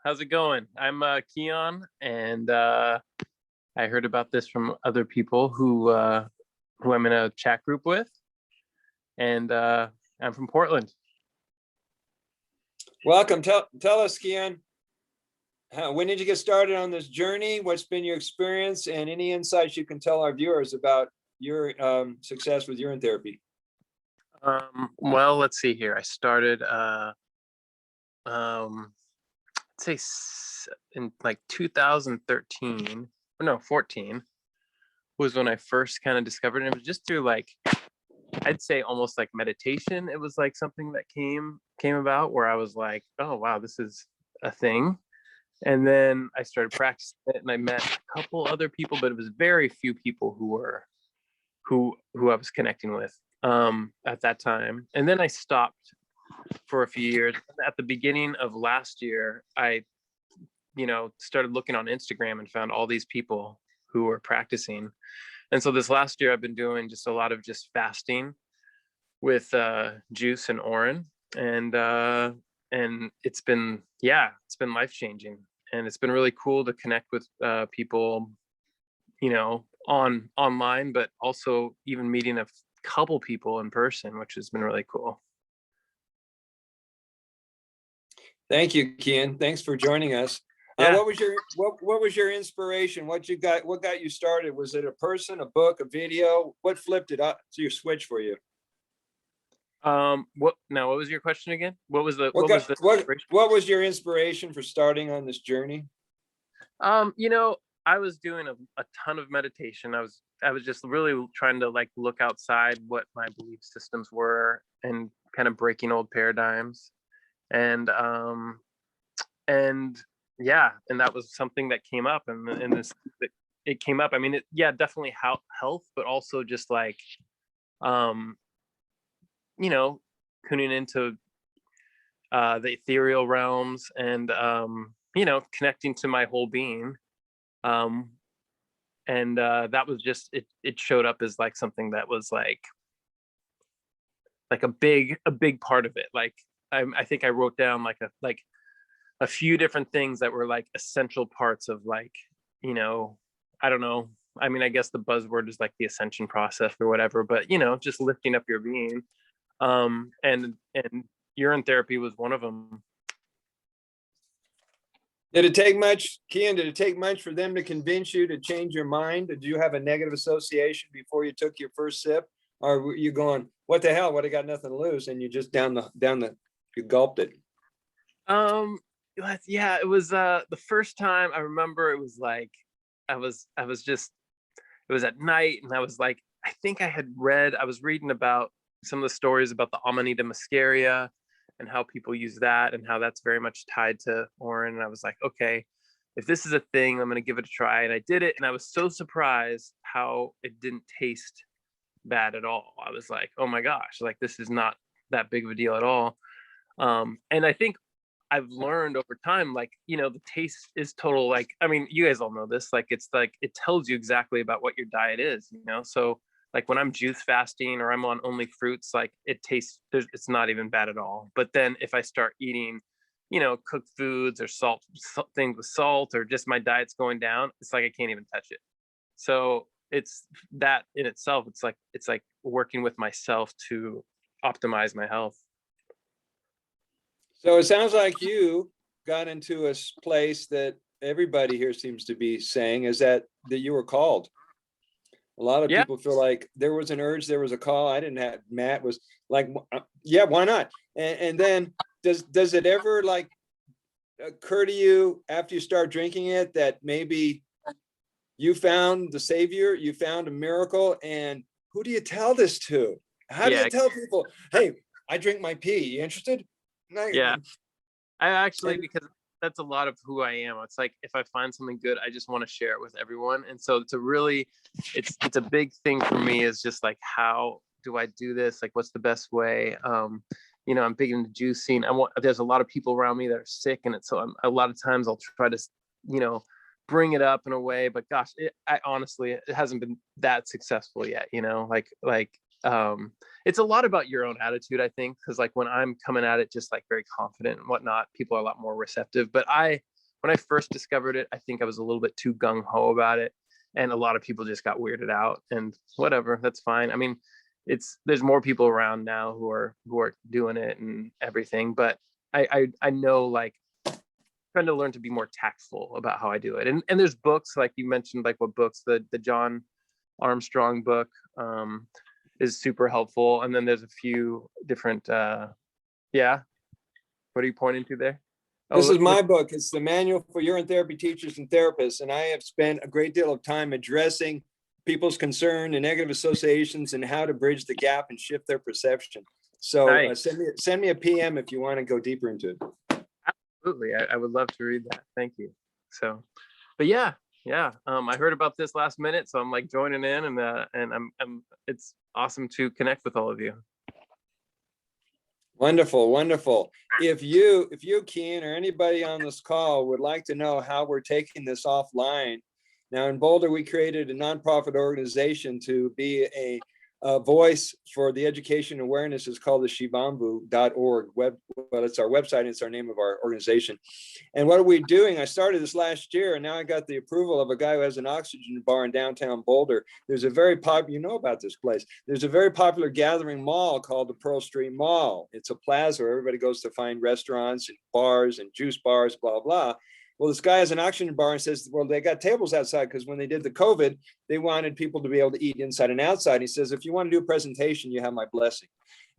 How's it going? I'm Keon, and I heard about this from other people who I'm in a chat group with, and I'm from Portland. Welcome. Tell us, Keon, when did you get started on this journey? What's been your experience, and any insights you can tell our viewers about your success with urine therapy? Well, let's see here. I started, I'd say in like 2013, or no, 14 was when I first kind of discovered it. It was just through I'd say almost like meditation. It was like something that came about where I was like, oh, wow, this is a thing. And then I started practicing it, and I met a couple other people, but it was very few people who I was connecting with at that time. And then I stopped for a few years. At the beginning of last year, I started looking on Instagram and found all these people who were practicing. And so this last year I've been doing just a lot of just fasting with juice and Urine, and it's been life-changing, and it's been really cool to connect with people online, but also even meeting a couple people in person, which has been really cool. Thank you, Keon. Thanks for joining us. Yeah. What was your inspiration? What got you started? Was it a person, a book, a video? What flipped it up to your switch for you? What was your question again? What was your inspiration for starting on this journey? I I was doing a ton of meditation. I was just really trying to like look outside what my belief systems were and kind of breaking old paradigms. And yeah, and that was something that came up, and this it came up. I mean, yeah, definitely health, but also just like you know, tuning into the ethereal realms, and you know, connecting to my whole being. And that was just it showed up as like something that was like a big part of it. Like I think I wrote down like a few different things that were like essential parts of like, you know, I don't know. I mean, I guess the buzzword is like the ascension process or whatever, but you know, just lifting up your being. And urine therapy was one of them. Did it take much, Kian, did it take much for them to convince you to change your mind? Did you have a negative association before you took your first sip? Or were you going, what the hell, what, I got nothing to lose? And you just you gulped it. Yeah, it was the first time I remember. It was like it was at night, and I was like, I think I was reading about some of the stories about the Amanita muscaria and how people use that and how that's very much tied to Urine. And I was like, okay, if this is a thing, I'm going to give it a try. And I did it. And I was so surprised how it didn't taste bad at all. I was like, oh my gosh, like this is not that big of a deal at all. And I think I've learned over time, like, you know, the taste is total, like, I mean, you guys all know this, like, it's like, it tells you exactly about what your diet is, you know? So like when I'm juice fasting or I'm on only fruits, like it tastes, it's not even bad at all. But then if I start eating, you know, cooked foods or things with salt, or just my diet's going down, it's like I can't even touch it. So it's that in itself, it's like working with myself to optimize my health. So it sounds like you got into a place that everybody here seems to be saying is that you were called. A lot of people feel like there was an urge, there was a call. I didn't have, Matt was like, yeah, why not? And then does it ever like occur to you after you start drinking it that maybe you found the savior, you found a miracle, and who do you tell this to? How do you tell people, hey, I drink my pee, you interested? Yeah, I actually, because that's a lot of who I am. It's like, if I find something good, I just want to share it with everyone. And so to really, it's a big thing for me, is just like, how do I do this? Like, what's the best way? You know, I'm big into juicing. There's a lot of people around me that are sick, and so a lot of times I'll try to, you know, bring it up in a way, but gosh, I honestly, it hasn't been that successful yet, you know, it's a lot about your own attitude, I think, because like when I'm coming at it just like very confident and whatnot, people are a lot more receptive. But when I first discovered it, I think I was a little bit too gung-ho about it, and a lot of people just got weirded out, and whatever, that's fine. I mean, there's more people around now who are doing it and everything, but I know, like, trying to learn to be more tactful about how I do it. And there's books, like you mentioned, like what books, the John Armstrong book is super helpful. And then there's a few different, what are you pointing to there? This is my book. It's the Manual for Urine Therapy Teachers and Therapists. And I have spent a great deal of time addressing people's concern and negative associations and how to bridge the gap and shift their perception. So nice. Send me a PM if you want to go deeper into it. Absolutely. I would love to read that. Thank you. So, but yeah. I heard about this last minute, so I'm like joining in, and I'm it's awesome to connect with all of you. Wonderful. If you, Kian, or anybody on this call would like to know how we're taking this offline, now in Boulder, we created a nonprofit organization to be a voice for the education awareness. Is called the Shivambu.org web. Well, it's our website. It's our name of our organization. And what are we doing? I started this last year, and now I got the approval of a guy who has an oxygen bar in downtown Boulder. There's a very popular, you know about this place. There's a very popular gathering mall called the Pearl Street Mall. It's a plaza where everybody goes to find restaurants and bars and juice bars, blah, blah. Well, this guy has an oxygen bar and says, well, they got tables outside because when they did the COVID, they wanted people to be able to eat inside and outside. He says, if you want to do a presentation, you have my blessing.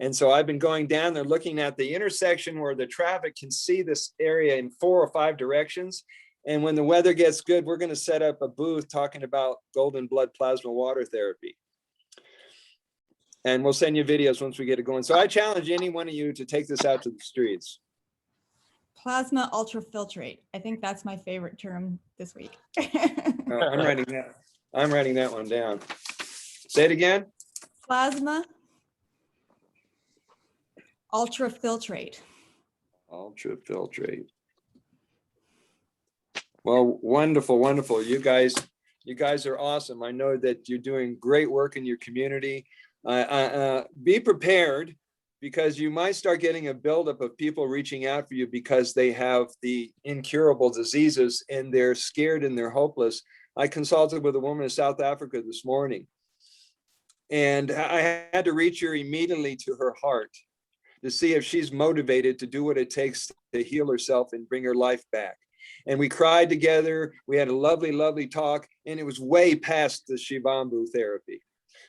And so I've been going down there looking at the intersection where the traffic can see this area in 4 or 5 directions. And when the weather gets good, we're going to set up a booth talking about golden blood plasma water therapy. And we'll send you videos once we get it going. So I challenge any one of you to take this out to the streets. Plasma ultrafiltrate. I think that's my favorite term this week. I'm writing that. I'm writing that one down. Say it again. Plasma ultrafiltrate. Ultrafiltrate. Well, wonderful, wonderful. You guys are awesome. I know that you're doing great work in your community. Be prepared, because you might start getting a buildup of people reaching out for you because they have the incurable diseases and they're scared and they're hopeless. I consulted with a woman in South Africa this morning, and I had to reach her immediately to her heart to see if she's motivated to do what it takes to heal herself and bring her life back. And we cried together. We had a lovely, lovely talk, and it was way past the Shivambu therapy.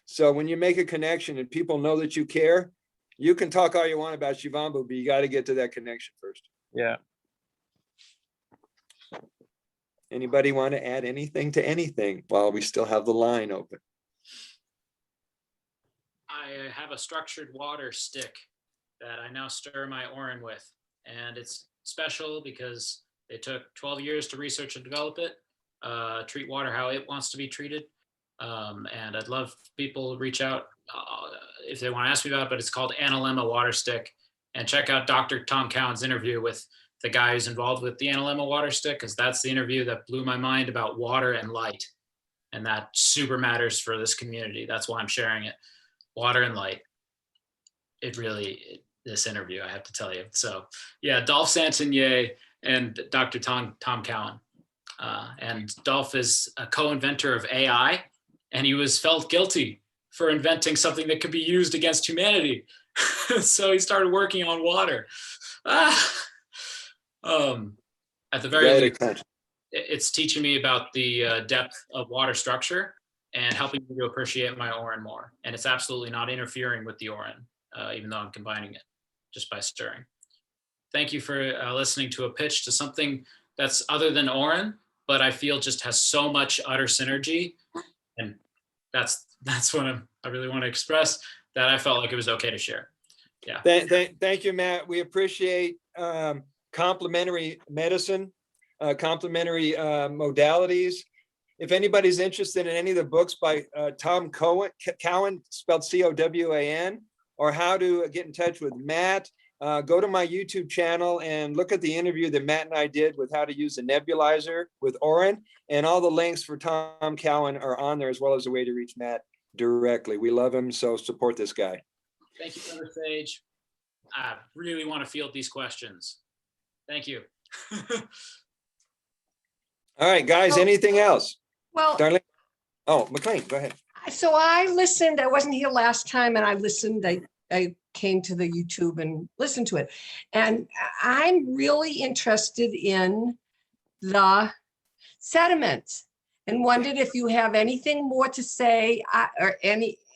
So when you make a connection and people know that you care, you can talk all you want about Shivambu, but you got to get to that connection first. Yeah. Anybody want to add anything to anything while we still have the line open? I have a structured water stick that I now stir my Urine with, and it's special because it took 12 years to research and develop it, treat water how it wants to be treated. And I'd love people to reach out if they want to ask me about it, but it's called Analemma Water Stick. And check out Dr. Tom Cowan's interview with the guy who's involved with the Analemma Water Stick, because that's the interview that blew my mind about water and light. And that super matters for this community. That's why I'm sharing it. Water and light. This interview, I have to tell you. So yeah, Dolph Santinier and Dr. Tom Cowan. And Dolph is a co-inventor of AI, and he was felt guilty for inventing something that could be used against humanity. So he started working on water. At the very least, it's teaching me about the depth of water structure and helping me to appreciate my Urine more. And it's absolutely not interfering with the Urine, even though I'm combining it just by stirring. Thank you for listening to a pitch to something that's other than Urine, but I feel just has so much utter synergy. And that's what I really want to express, that I felt like it was okay to share. Yeah. Thank you, Matt. We appreciate complementary medicine, complementary modalities. If anybody's interested in any of the books by Tom Cowan, spelled C-O-W-A-N, or how to get in touch with Matt, go to my YouTube channel and look at the interview that Matt and I did with how to use a nebulizer with Urine, and all the links for Tom Cowan are on there, as well as a way to reach Matt directly. We love him, so support this guy. Thank you, Brother Sage. I really want to field these questions. Thank you. All right, guys, anything else? Well, Darlene? Oh, McLean, go ahead. so I listened. I wasn't here last time, and I listened. I came to the YouTube and listened to it. And I'm really interested in the sediment and wondered if you have anything more to say, or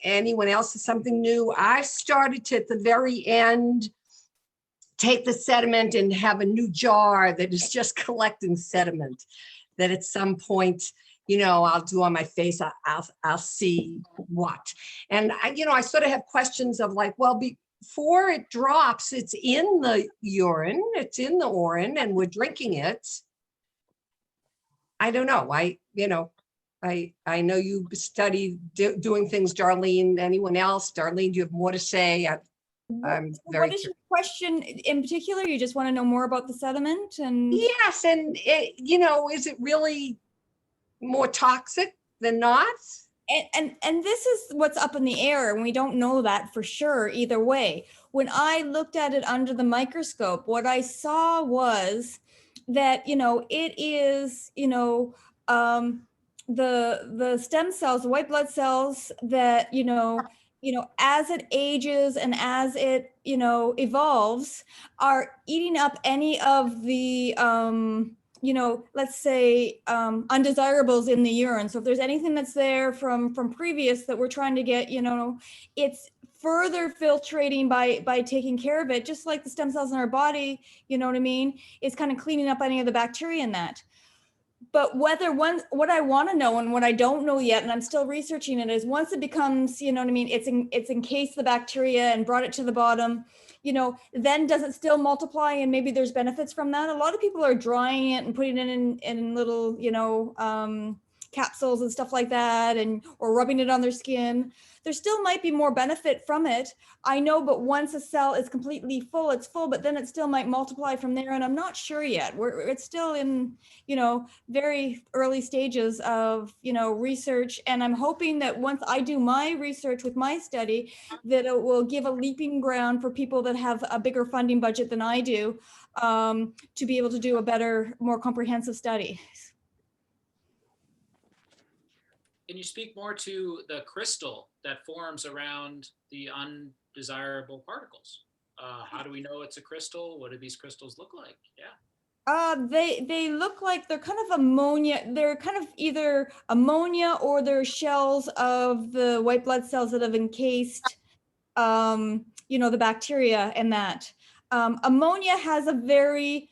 anyone else has something new. I started to, at the very end, take the sediment and have a new jar that is just collecting sediment, that at some point, I'll do on my face. I'll see what. And I sort of have questions of like, well, before it drops, it's in the urine, it's in the Urine, and we're drinking it. I don't know. I know you study doing things, Darlene. Anyone else? Darlene, do you have more to say? I'm very What is your question in particular? You just want to know more about the sediment? And yes, and is it really more toxic than not? And this is what's up in the air, and we don't know that for sure either way. When I looked at it under the microscope, what I saw was that it is the stem cells, the white blood cells that as it ages and as it evolves, are eating up any of the let's say undesirables in the urine. So if there's anything that's there from previous that we're trying to get, it's further filtrating by taking care of it, just like the stem cells in our body, you know what I mean? It's kind of cleaning up any of the bacteria in that. But what I want to know and what I don't know yet, and I'm still researching it, is once it becomes, you know what I mean, it's encased the bacteria and brought it to the bottom, you know, then does it still multiply and maybe there's benefits from that? A lot of people are drying it and putting it in little, you know, capsules and stuff like that, or rubbing it on their skin. There still might be more benefit from it. I know, but once a cell is completely full, it's full, but then it still might multiply from there. And I'm not sure yet. It's still in, you know, very early stages of, you know, research. And I'm hoping that once I do my research with my study, that it will give a leaping ground for people that have a bigger funding budget than I do, to be able to do a better, more comprehensive study. Can you speak more to the crystal that forms around the undesirable particles? How do we know it's a crystal? What do these crystals look like? Yeah. They look like they're kind of ammonia. They're kind of either ammonia or they're shells of the white blood cells that have encased, you know, the bacteria and that. Ammonia has a very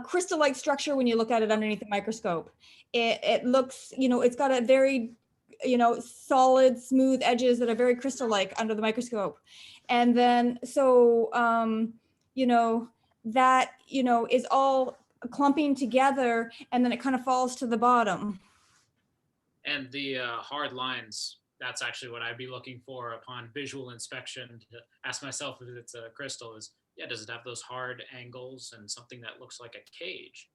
crystal-like structure when you look at it underneath the microscope. It looks, you know, it's got a very, you know, solid, smooth edges that are very crystal-like under the microscope. And then, so, you know, that, you know, is all clumping together and then it kind of falls to the bottom. And the hard lines, that's actually what I'd be looking for upon visual inspection to ask myself if it's a crystal is, yeah, does it have those hard angles and something that looks like a cage?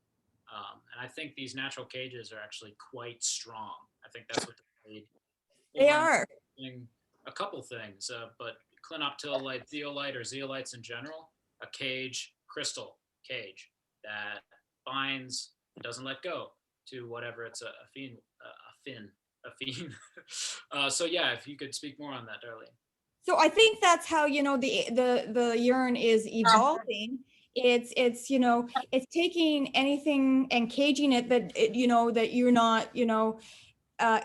And I think these natural cages are actually quite strong. I think that's what they made. They are. A couple things, but clinoptilolite, zeolite, or zeolites in general, a cage, crystal cage that binds and doesn't let go to whatever it's a fin. So yeah, if you could speak more on that, Darlene. So I think that's how, you know, the urine is evolving. It's, you know, it's taking anything and caging it that, you know, that you're not, you know,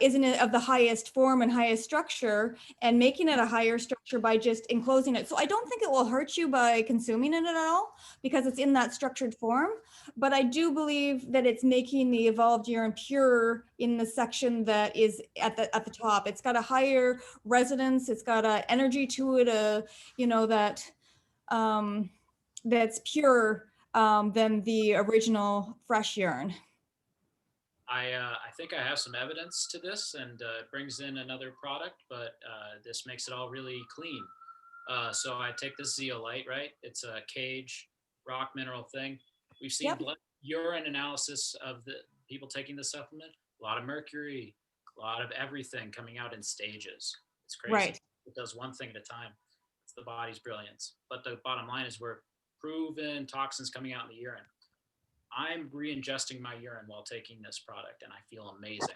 isn't it of the highest form and highest structure, and making it a higher structure by just enclosing it. So I don't think it will hurt you by consuming it at all because it's in that structured form. But I do believe that it's making the evolved urine pure in the section that is at the top. It's got a higher resonance. It's got a energy to it, you know, that that's pure than the original fresh urine. I think I have some evidence to this, and it brings in another product, but this makes it all really clean. So I take this zeolite, right? It's a cage rock mineral thing. We've seen blood urine analysis of the people taking the supplement. A lot of mercury, a lot of everything coming out in stages. It's crazy. Right. It does one thing at a time. It's the body's brilliance. But the bottom line is we're proven toxins coming out in the urine. I'm re-ingesting my urine while taking this product, and I feel amazing.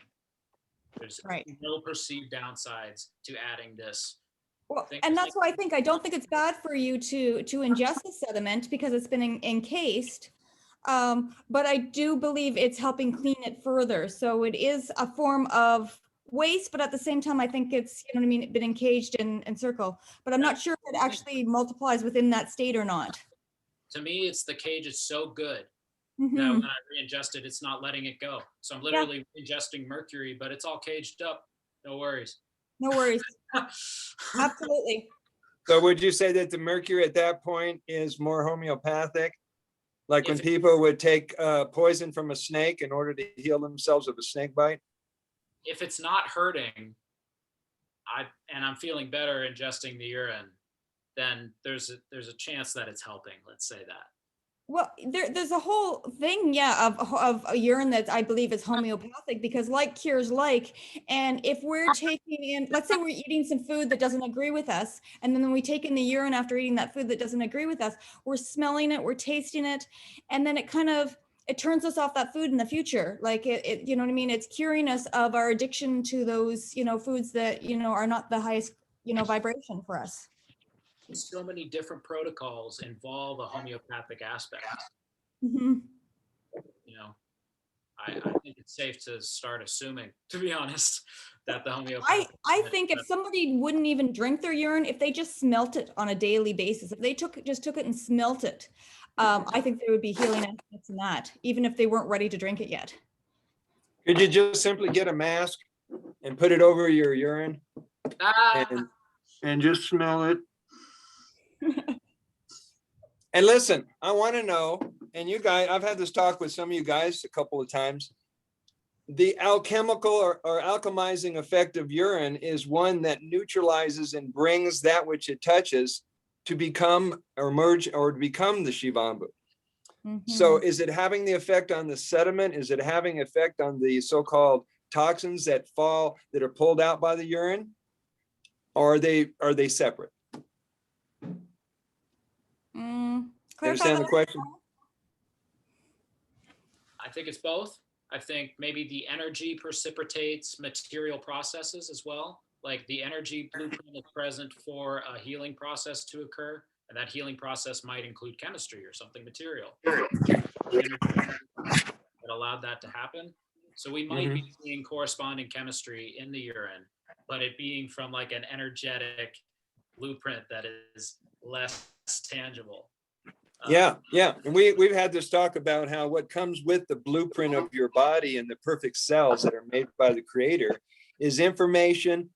There's no perceived downsides to adding this. Well, and that's why I don't think it's bad for you to ingest the sediment because it's been encased. But I do believe it's helping clean it further. So it is a form of waste, but at the same time, I think it's, you know what I mean, been encaged in circle. But I'm not sure if it actually multiplies within that state or not. To me, it's the cage is so good. That when I re-ingest it, it's not letting it go. So I'm literally ingesting mercury, but it's all caged up. No worries. No worries. Absolutely. So would you say that the mercury at that point is more homeopathic? Like when people would take poison from a snake in order to heal themselves of a snake bite? If it's not hurting, and I'm feeling better ingesting the urine, then there's a chance that it's helping. Let's say that. Well, there's a whole thing, of a urine that I believe is homeopathic because like cures like, and if we're taking in, let's say we're eating some food that doesn't agree with us, and then we take in the urine after eating that food that doesn't agree with us, we're smelling it, we're tasting it, and then it turns us off that food in the future. Like it, you know what I mean? It's curing us of our addiction to those, you know, foods that, you know, are not the highest, you know, vibration for us. So many different protocols involve a homeopathic aspect. You know, I think it's safe to start assuming, to be honest, that the homeopathic. I think if somebody wouldn't even drink their urine, if they just smelt it on a daily basis, if they just took it and smelt it, I think there would be healing aspects in that, even if they weren't ready to drink it yet. Could you just simply get a mask and put it over your urine and just smell it? And listen, I want to know, and you guys, I've had this talk with some of you guys a couple of times. The alchemical or alchemizing effect of urine is one that neutralizes and brings that which it touches to become or merge or to become the Shivambu. So is it having the effect on the sediment? Is it having effect on the so-called toxins that are pulled out by the urine? Or are they separate? Understand the question? I think it's both. I think maybe the energy precipitates material processes as well. Like the energy blueprint is present for a healing process to occur, and that healing process might include chemistry or something material that allowed that to happen. So we might be seeing corresponding chemistry in the urine, but it being from like an energetic blueprint that is less tangible. Yeah. And we've had this talk about how what comes with the blueprint of your body and the perfect cells that are made by the creator is information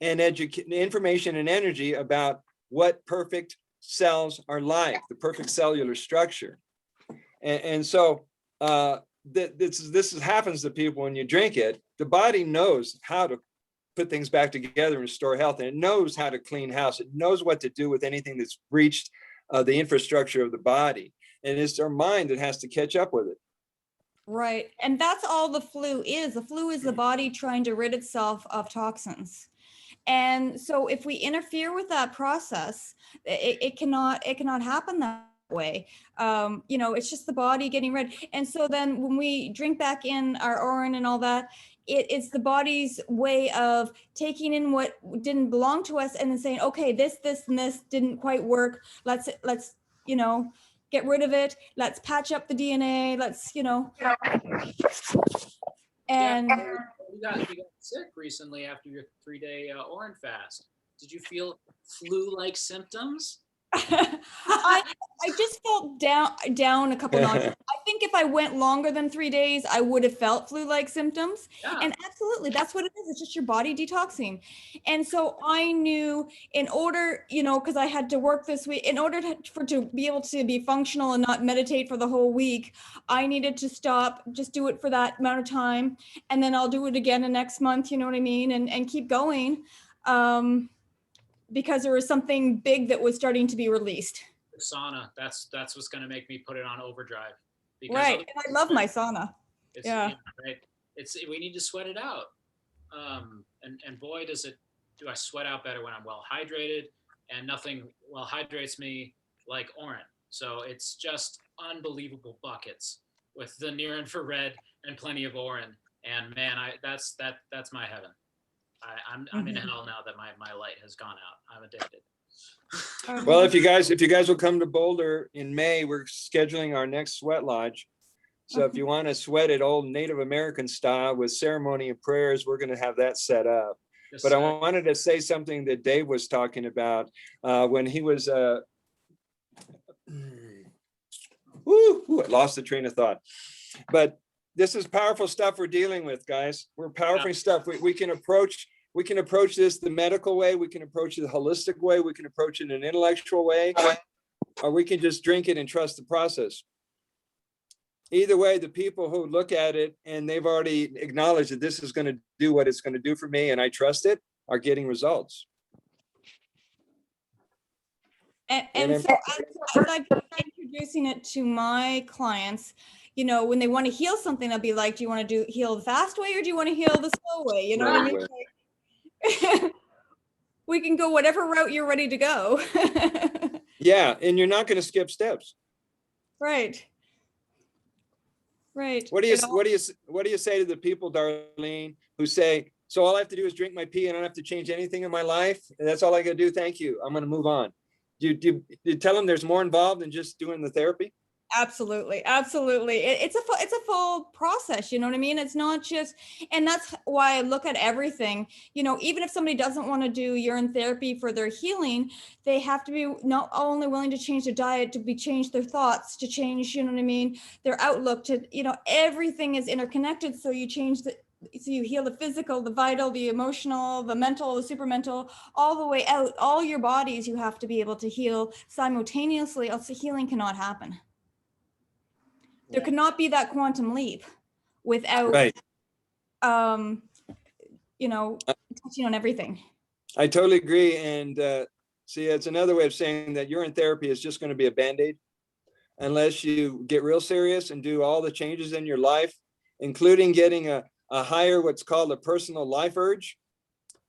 and energy about what perfect cells are like, the perfect cellular structure. And so this happens to people when you drink it. The body knows how to put things back together and restore health, and it knows how to clean house. It knows what to do with anything that's breached the infrastructure of the body, and it's our mind that has to catch up with it. Right, and that's all the flu is. The flu is the body trying to rid itself of toxins. And so if we interfere with that process, it cannot happen that way. It's just the body getting rid. And so then when we drink back in our urine and all that, it's the body's way of taking in what didn't belong to us and then saying, okay, this and this didn't quite work. Let's get rid of it. Let's patch up the DNA. Let's. And you got sick recently after your 3-day Urine fast. Did you feel flu-like symptoms? I just felt down a couple notches. I think if I went longer than 3 days, I would have felt flu-like symptoms. Yeah. And absolutely, that's what it is. It's just your body detoxing. And so I knew in order, because I had to work this week, in order to be able to be functional and not meditate for the whole week, I needed to stop, just do it for that amount of time. And then I'll do it again the next month, you know what I mean? And keep going. Because there was something big that was starting to be released. Sauna, that's what's going to make me put it on overdrive. Because right, and I love my sauna. Yeah, right. We need to sweat it out. And boy, do I sweat out better when I'm well hydrated, and nothing well hydrates me like Urine. So it's just unbelievable buckets with the near infrared and plenty of Urine. And man, that's my heaven. I'm in hell now that my light has gone out. I'm addicted. Well, if you guys will come to Boulder in May, we're scheduling our next sweat lodge. So if you want to sweat it old Native American style with ceremony and prayers, we're going to have that set up. Yes, but I wanted to say something that Dave was talking about when he was I lost the train of thought. But this is powerful stuff we're dealing with, guys. We're powerful stuff. We can approach this the medical way. We can approach it the holistic way. We can approach it in an intellectual way, or we can just drink it and trust the process. Either way, the people who look at it and they've already acknowledged that this is going to do what it's going to do for me, and I trust it, are getting results. And so as I've been introducing it to my clients, when they want to heal something, I'll be like, do you want to heal the fast way or do you want to heal the slow way? You know what I mean? Like, we can go whatever route you're ready to go. Yeah, and you're not going to skip steps. Right. What do you say to the people, Darlene, who say, so all I have to do is drink my pee and I don't have to change anything in my life? And that's all I got to do. Thank you. I'm going to move on. Do you tell them there's more involved than just doing the therapy? Absolutely, absolutely. It's a full process. You know what I mean? It's not just, and that's why I look at everything. You know, even if somebody doesn't want to do urine therapy for their healing, they have to be not only willing to change their diet, to be change their thoughts, to change, you know what I mean, their outlook. To, you know, everything is interconnected. So you change the, so you heal the physical, the vital, the emotional, the mental, the super mental, all the way out. All your bodies you have to be able to heal simultaneously, else the healing cannot happen. There cannot be that quantum leap without, Right. you know, touching on everything. I totally agree. And see, it's another way of saying that urine therapy is just going to be a Band-Aid unless you get real serious and do all the changes in your life, including getting a higher, what's called a personal life urge.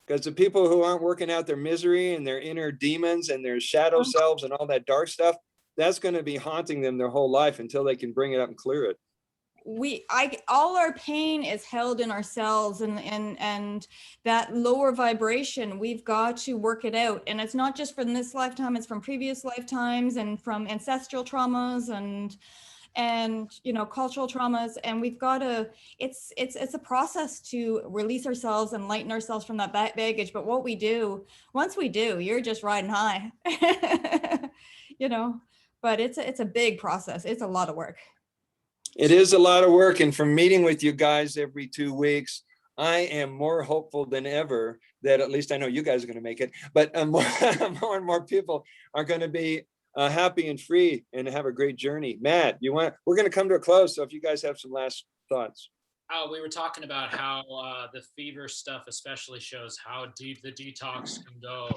Because the people who aren't working out their misery and their inner demons and their shadow selves and all that dark stuff, that's going to be haunting them their whole life until they can bring it up and clear it. All our pain is held in ourselves, and that lower vibration, we've got to work it out. And it's not just from this lifetime, it's from previous lifetimes and from ancestral traumas and you know, cultural traumas. And we've got to, it's a process to release ourselves and lighten ourselves from that baggage. But what we do, once we do, you're just riding high, you know. But it's a big process. It's a lot of work. It is a lot of work. And from meeting with you guys every 2 weeks, I am more hopeful than ever that, at least I know you guys are going to make it, but more and more people are going to be happy and free and have a great journey. Matt, we're going to come to a close. So if you guys have some last thoughts. We were talking about how the fever stuff especially shows how deep the detox can go.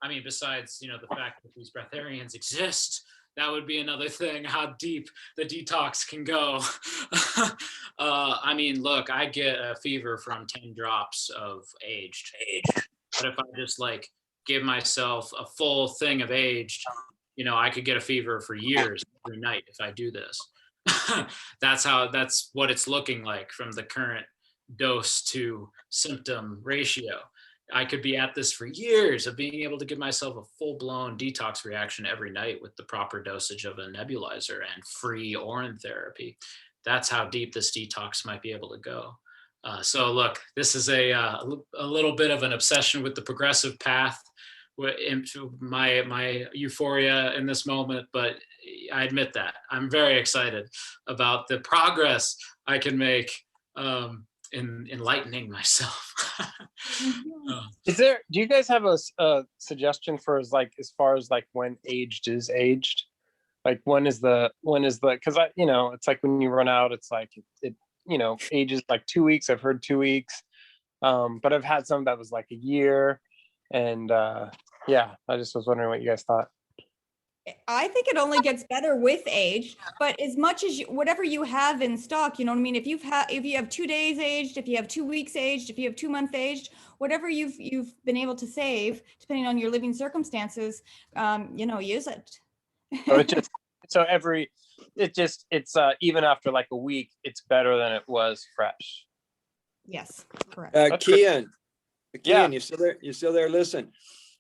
I mean, besides, you know, the fact that these breatharians exist, that would be another thing, how deep the detox can go. I mean, look, I get a fever from 10 drops of aged. But if I just like give myself a full thing of aged, you know, I could get a fever for years every night if I do this. That's what it's looking like from the current dose to symptom ratio. I could be at this for years of being able to give myself a full-blown detox reaction every night with the proper dosage of a nebulizer and free urine therapy. That's how deep this detox might be able to go. So look, this is a little bit of an obsession with the progressive path into my euphoria in this moment, but I admit that I'm very excited about the progress I can make in enlightening myself. Do you guys have a suggestion for as far as like when aged is aged? Like when is the, because I, you know, it's like when you run out, it's like it you know, ages like 2 weeks. I've heard 2 weeks, but I've had some that was like a year. And yeah, I just was wondering what you guys thought. I think it only gets better with age, but as much as whatever you have in stock, you know what I mean? If you have 2 days aged, if you have 2 weeks aged, if you have 2 months aged, whatever you've been able to save, depending on your living circumstances, you know, use it. So it's even after like a week, it's better than it was fresh. Yes, correct. Kian, Yeah. you still there? Listen,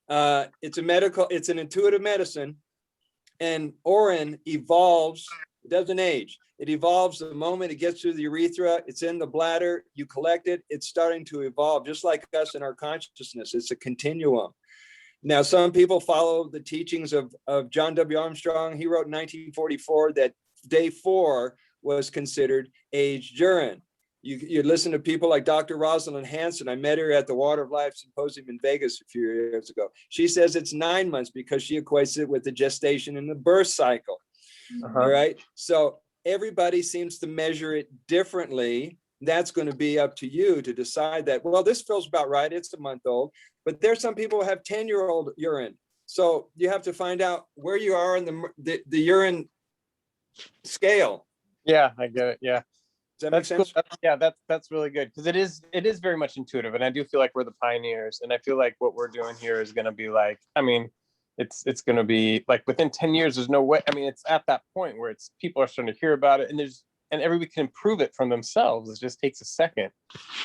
it's an intuitive medicine, and urine evolves, it doesn't age. It evolves the moment it gets through the urethra, it's in the bladder, you collect it, it's starting to evolve, just like us in our consciousness. It's a continuum. Now, some people follow the teachings of John W. Armstrong. He wrote in 1944 that day 4 was considered aged urine. You listen to people like Dr. Rosalind Hanson. I met her at the Water of Life Symposium in Vegas a few years ago. She says it's 9 months because she equates it with the gestation and the birth cycle. All right. So everybody seems to measure it differently. That's going to be up to you to decide that, well, this feels about right. It's a month old, but there's some people who have 10-year-old urine. So you have to find out where you are in the urine scale. Yeah, I get it. Yeah. Does that make sense? Cool. That's really good, because it is very much intuitive, and I do feel like we're the pioneers, and I feel like what we're doing here is going to be like, I mean, it's going to be like within 10 years, there's no way. I mean, it's at that point where it's people are starting to hear about it, and everybody can improve it from themselves. It just takes a second.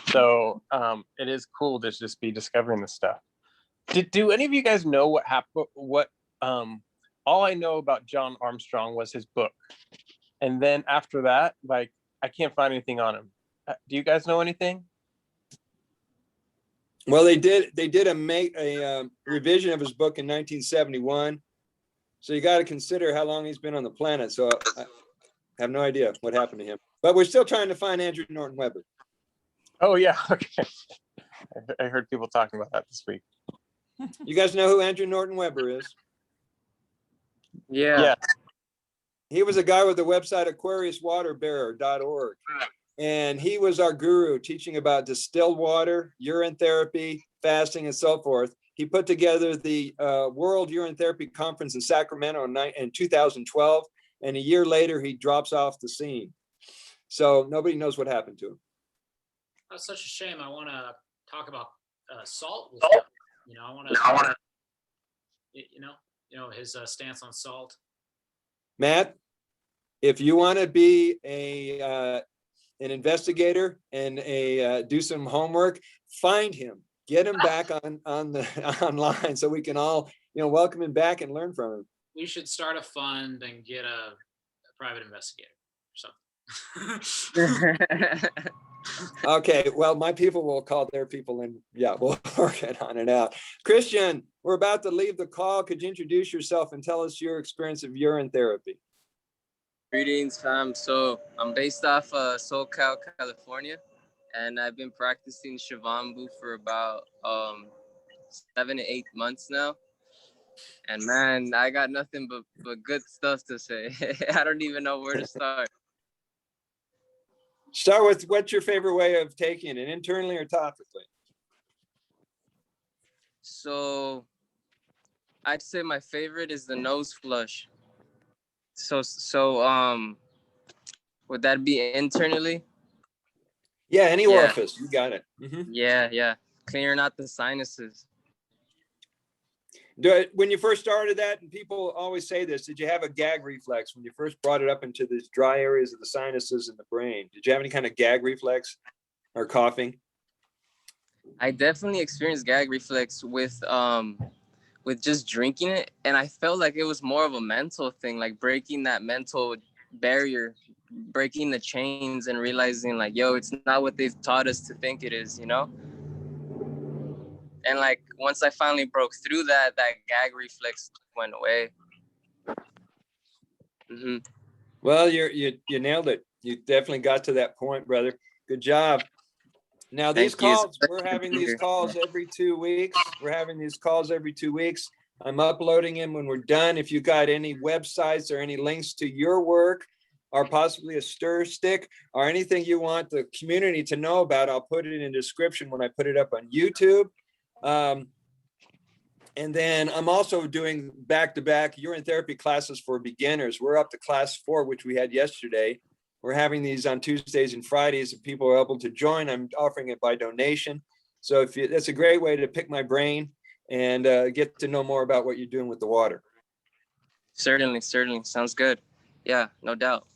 So it is cool to just be discovering this stuff. Do any of you guys know what happened? All I know about John Armstrong was his book. And then after that, like, I can't find anything on him. Do you guys know anything? Well, they did a revision of his book in 1971. So you got to consider how long he's been on the planet. So I have no idea what happened to him, but we're still trying to find Andrew Norton Webber. Oh yeah, okay. I heard people talking about that this week. You guys know who Andrew Norton Webber is? Yeah. He was a guy with the website AquariusWaterBearer.org. And he was our guru, teaching about distilled water, urine therapy, fasting, and so forth. He put together the World Urine Therapy Conference in Sacramento in 2012. And a year later, he drops off the scene. So nobody knows what happened to him. That's such a shame. I want to talk about salt with you. I want to, his stance on salt. Matt, if you want to be an investigator and do some homework, find him, get him back on the online so we can all welcome him back and learn from him. We should start a fund and get a private investigator or something. Okay, well, my people will call their people and we'll work it on it out. Christian, we're about to leave the call. Could you introduce yourself and tell us your experience of urine therapy? Greetings, fam. So I'm based off SoCal, California, and I've been practicing Shivambu for about 7 to 8 months now. And man, I got nothing but good stuff to say. I don't even know where to start. Start with what's your favorite way of taking it, internally or topically? So I'd say my favorite is the nose flush. So would that be internally? Yeah, any orifice, you got it. Mm-hmm. Yeah. Clearing out the sinuses. When you first started that, and people always say this, did you have a gag reflex when you first brought it up into these dry areas of the sinuses and the brain? Did you have any kind of gag reflex or coughing? I definitely experienced gag reflex with just drinking it, and I felt like it was more of a mental thing, like breaking that mental barrier, breaking the chains and realizing like, yo, it's not what they've taught us to think it is, And like once I finally broke through that gag reflex went away. Mm-hmm. Well, you nailed it. You definitely got to that point, brother. Good job. Now these calls, we're having these calls every 2 weeks. I'm uploading them when we're done. If you got any websites or any links to your work, or possibly a stir stick or anything you want the community to know about, I'll put it in the description when I put it up on YouTube. And then I'm also doing back-to-back urine therapy classes for beginners. We're up to class 4, which we had yesterday. We're having these on Tuesdays and Fridays. If people are able to join, I'm offering it by donation. So that's a great way to pick my brain and get to know more about what you're doing with the water. Certainly. Sounds good. Yeah, no doubt.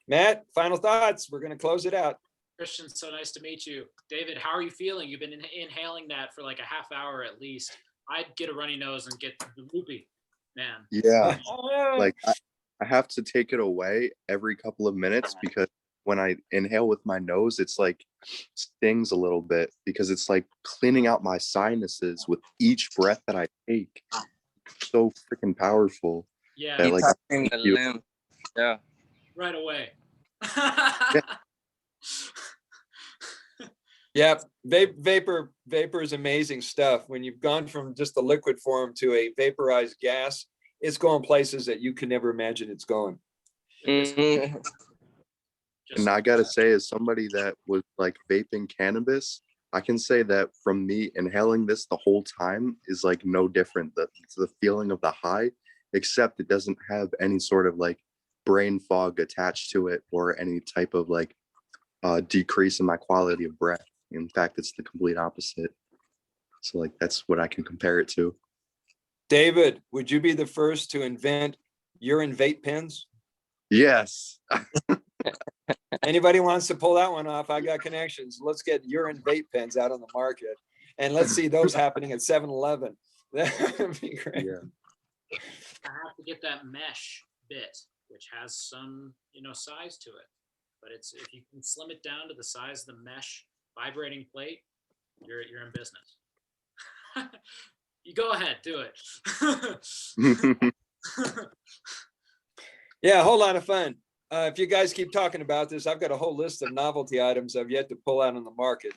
Matt, final thoughts. We're going to close it out. Christian, so nice to meet you. David, how are you feeling? You've been inhaling that for like a half hour at least. I'd get a runny nose and get the loopy, man. Yeah, like I have to take it away every couple of minutes because when I inhale with my nose, it's like stings a little bit because it's like cleaning out my sinuses with each breath that I take. So freaking powerful. Yeah. That, like, the limb. Yeah. Right away. Yeah, vapor is amazing stuff. When you've gone from just a liquid form to a vaporized gas, it's going places that you can never imagine it's going. Mm-hmm. And I gotta say, as somebody that was like vaping cannabis, I can say that from me inhaling this the whole time is like no different. The feeling of the high, except it doesn't have any sort of like brain fog attached to it or any type of like decrease in my quality of breath. In fact, it's the complete opposite. So like that's what I can compare it to. David, would you be the first to invent urine vape pens? Yes. Anybody wants to pull that one off? I got connections. Let's get urine vape pens out on the market. And let's see those happening at 7-Eleven. That would be great. Yeah. I have to get that mesh bit. which has some, size to it. But if you can slim it down to the size of the mesh vibrating plate, you're in business. You go ahead, do it. Yeah, a whole lot of fun. If you guys keep talking about this, I've got a whole list of novelty items I've yet to pull out on the market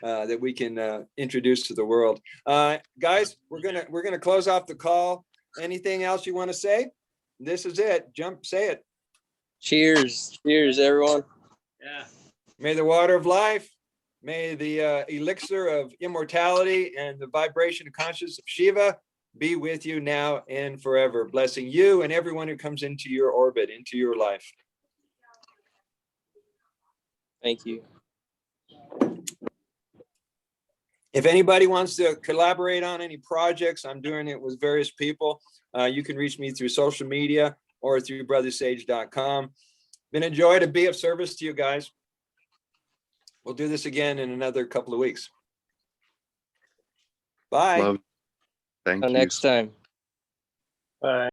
that we can introduce to the world. Guys, we're gonna close off the call. Anything else you want to say? This is it. Jump, say it. Cheers. Cheers, everyone. Yeah. May the water of life, may the elixir of immortality and the vibration of consciousness of Shiva be with you now and forever, blessing you and everyone who comes into your orbit, into your life. Thank you. If anybody wants to collaborate on any projects, I'm doing it with various people. You can reach me through social media or through brothersage.com. Been a joy to be of service to you guys. We'll do this again in another couple of weeks. Bye. Love. Thank Until you. next time. Bye.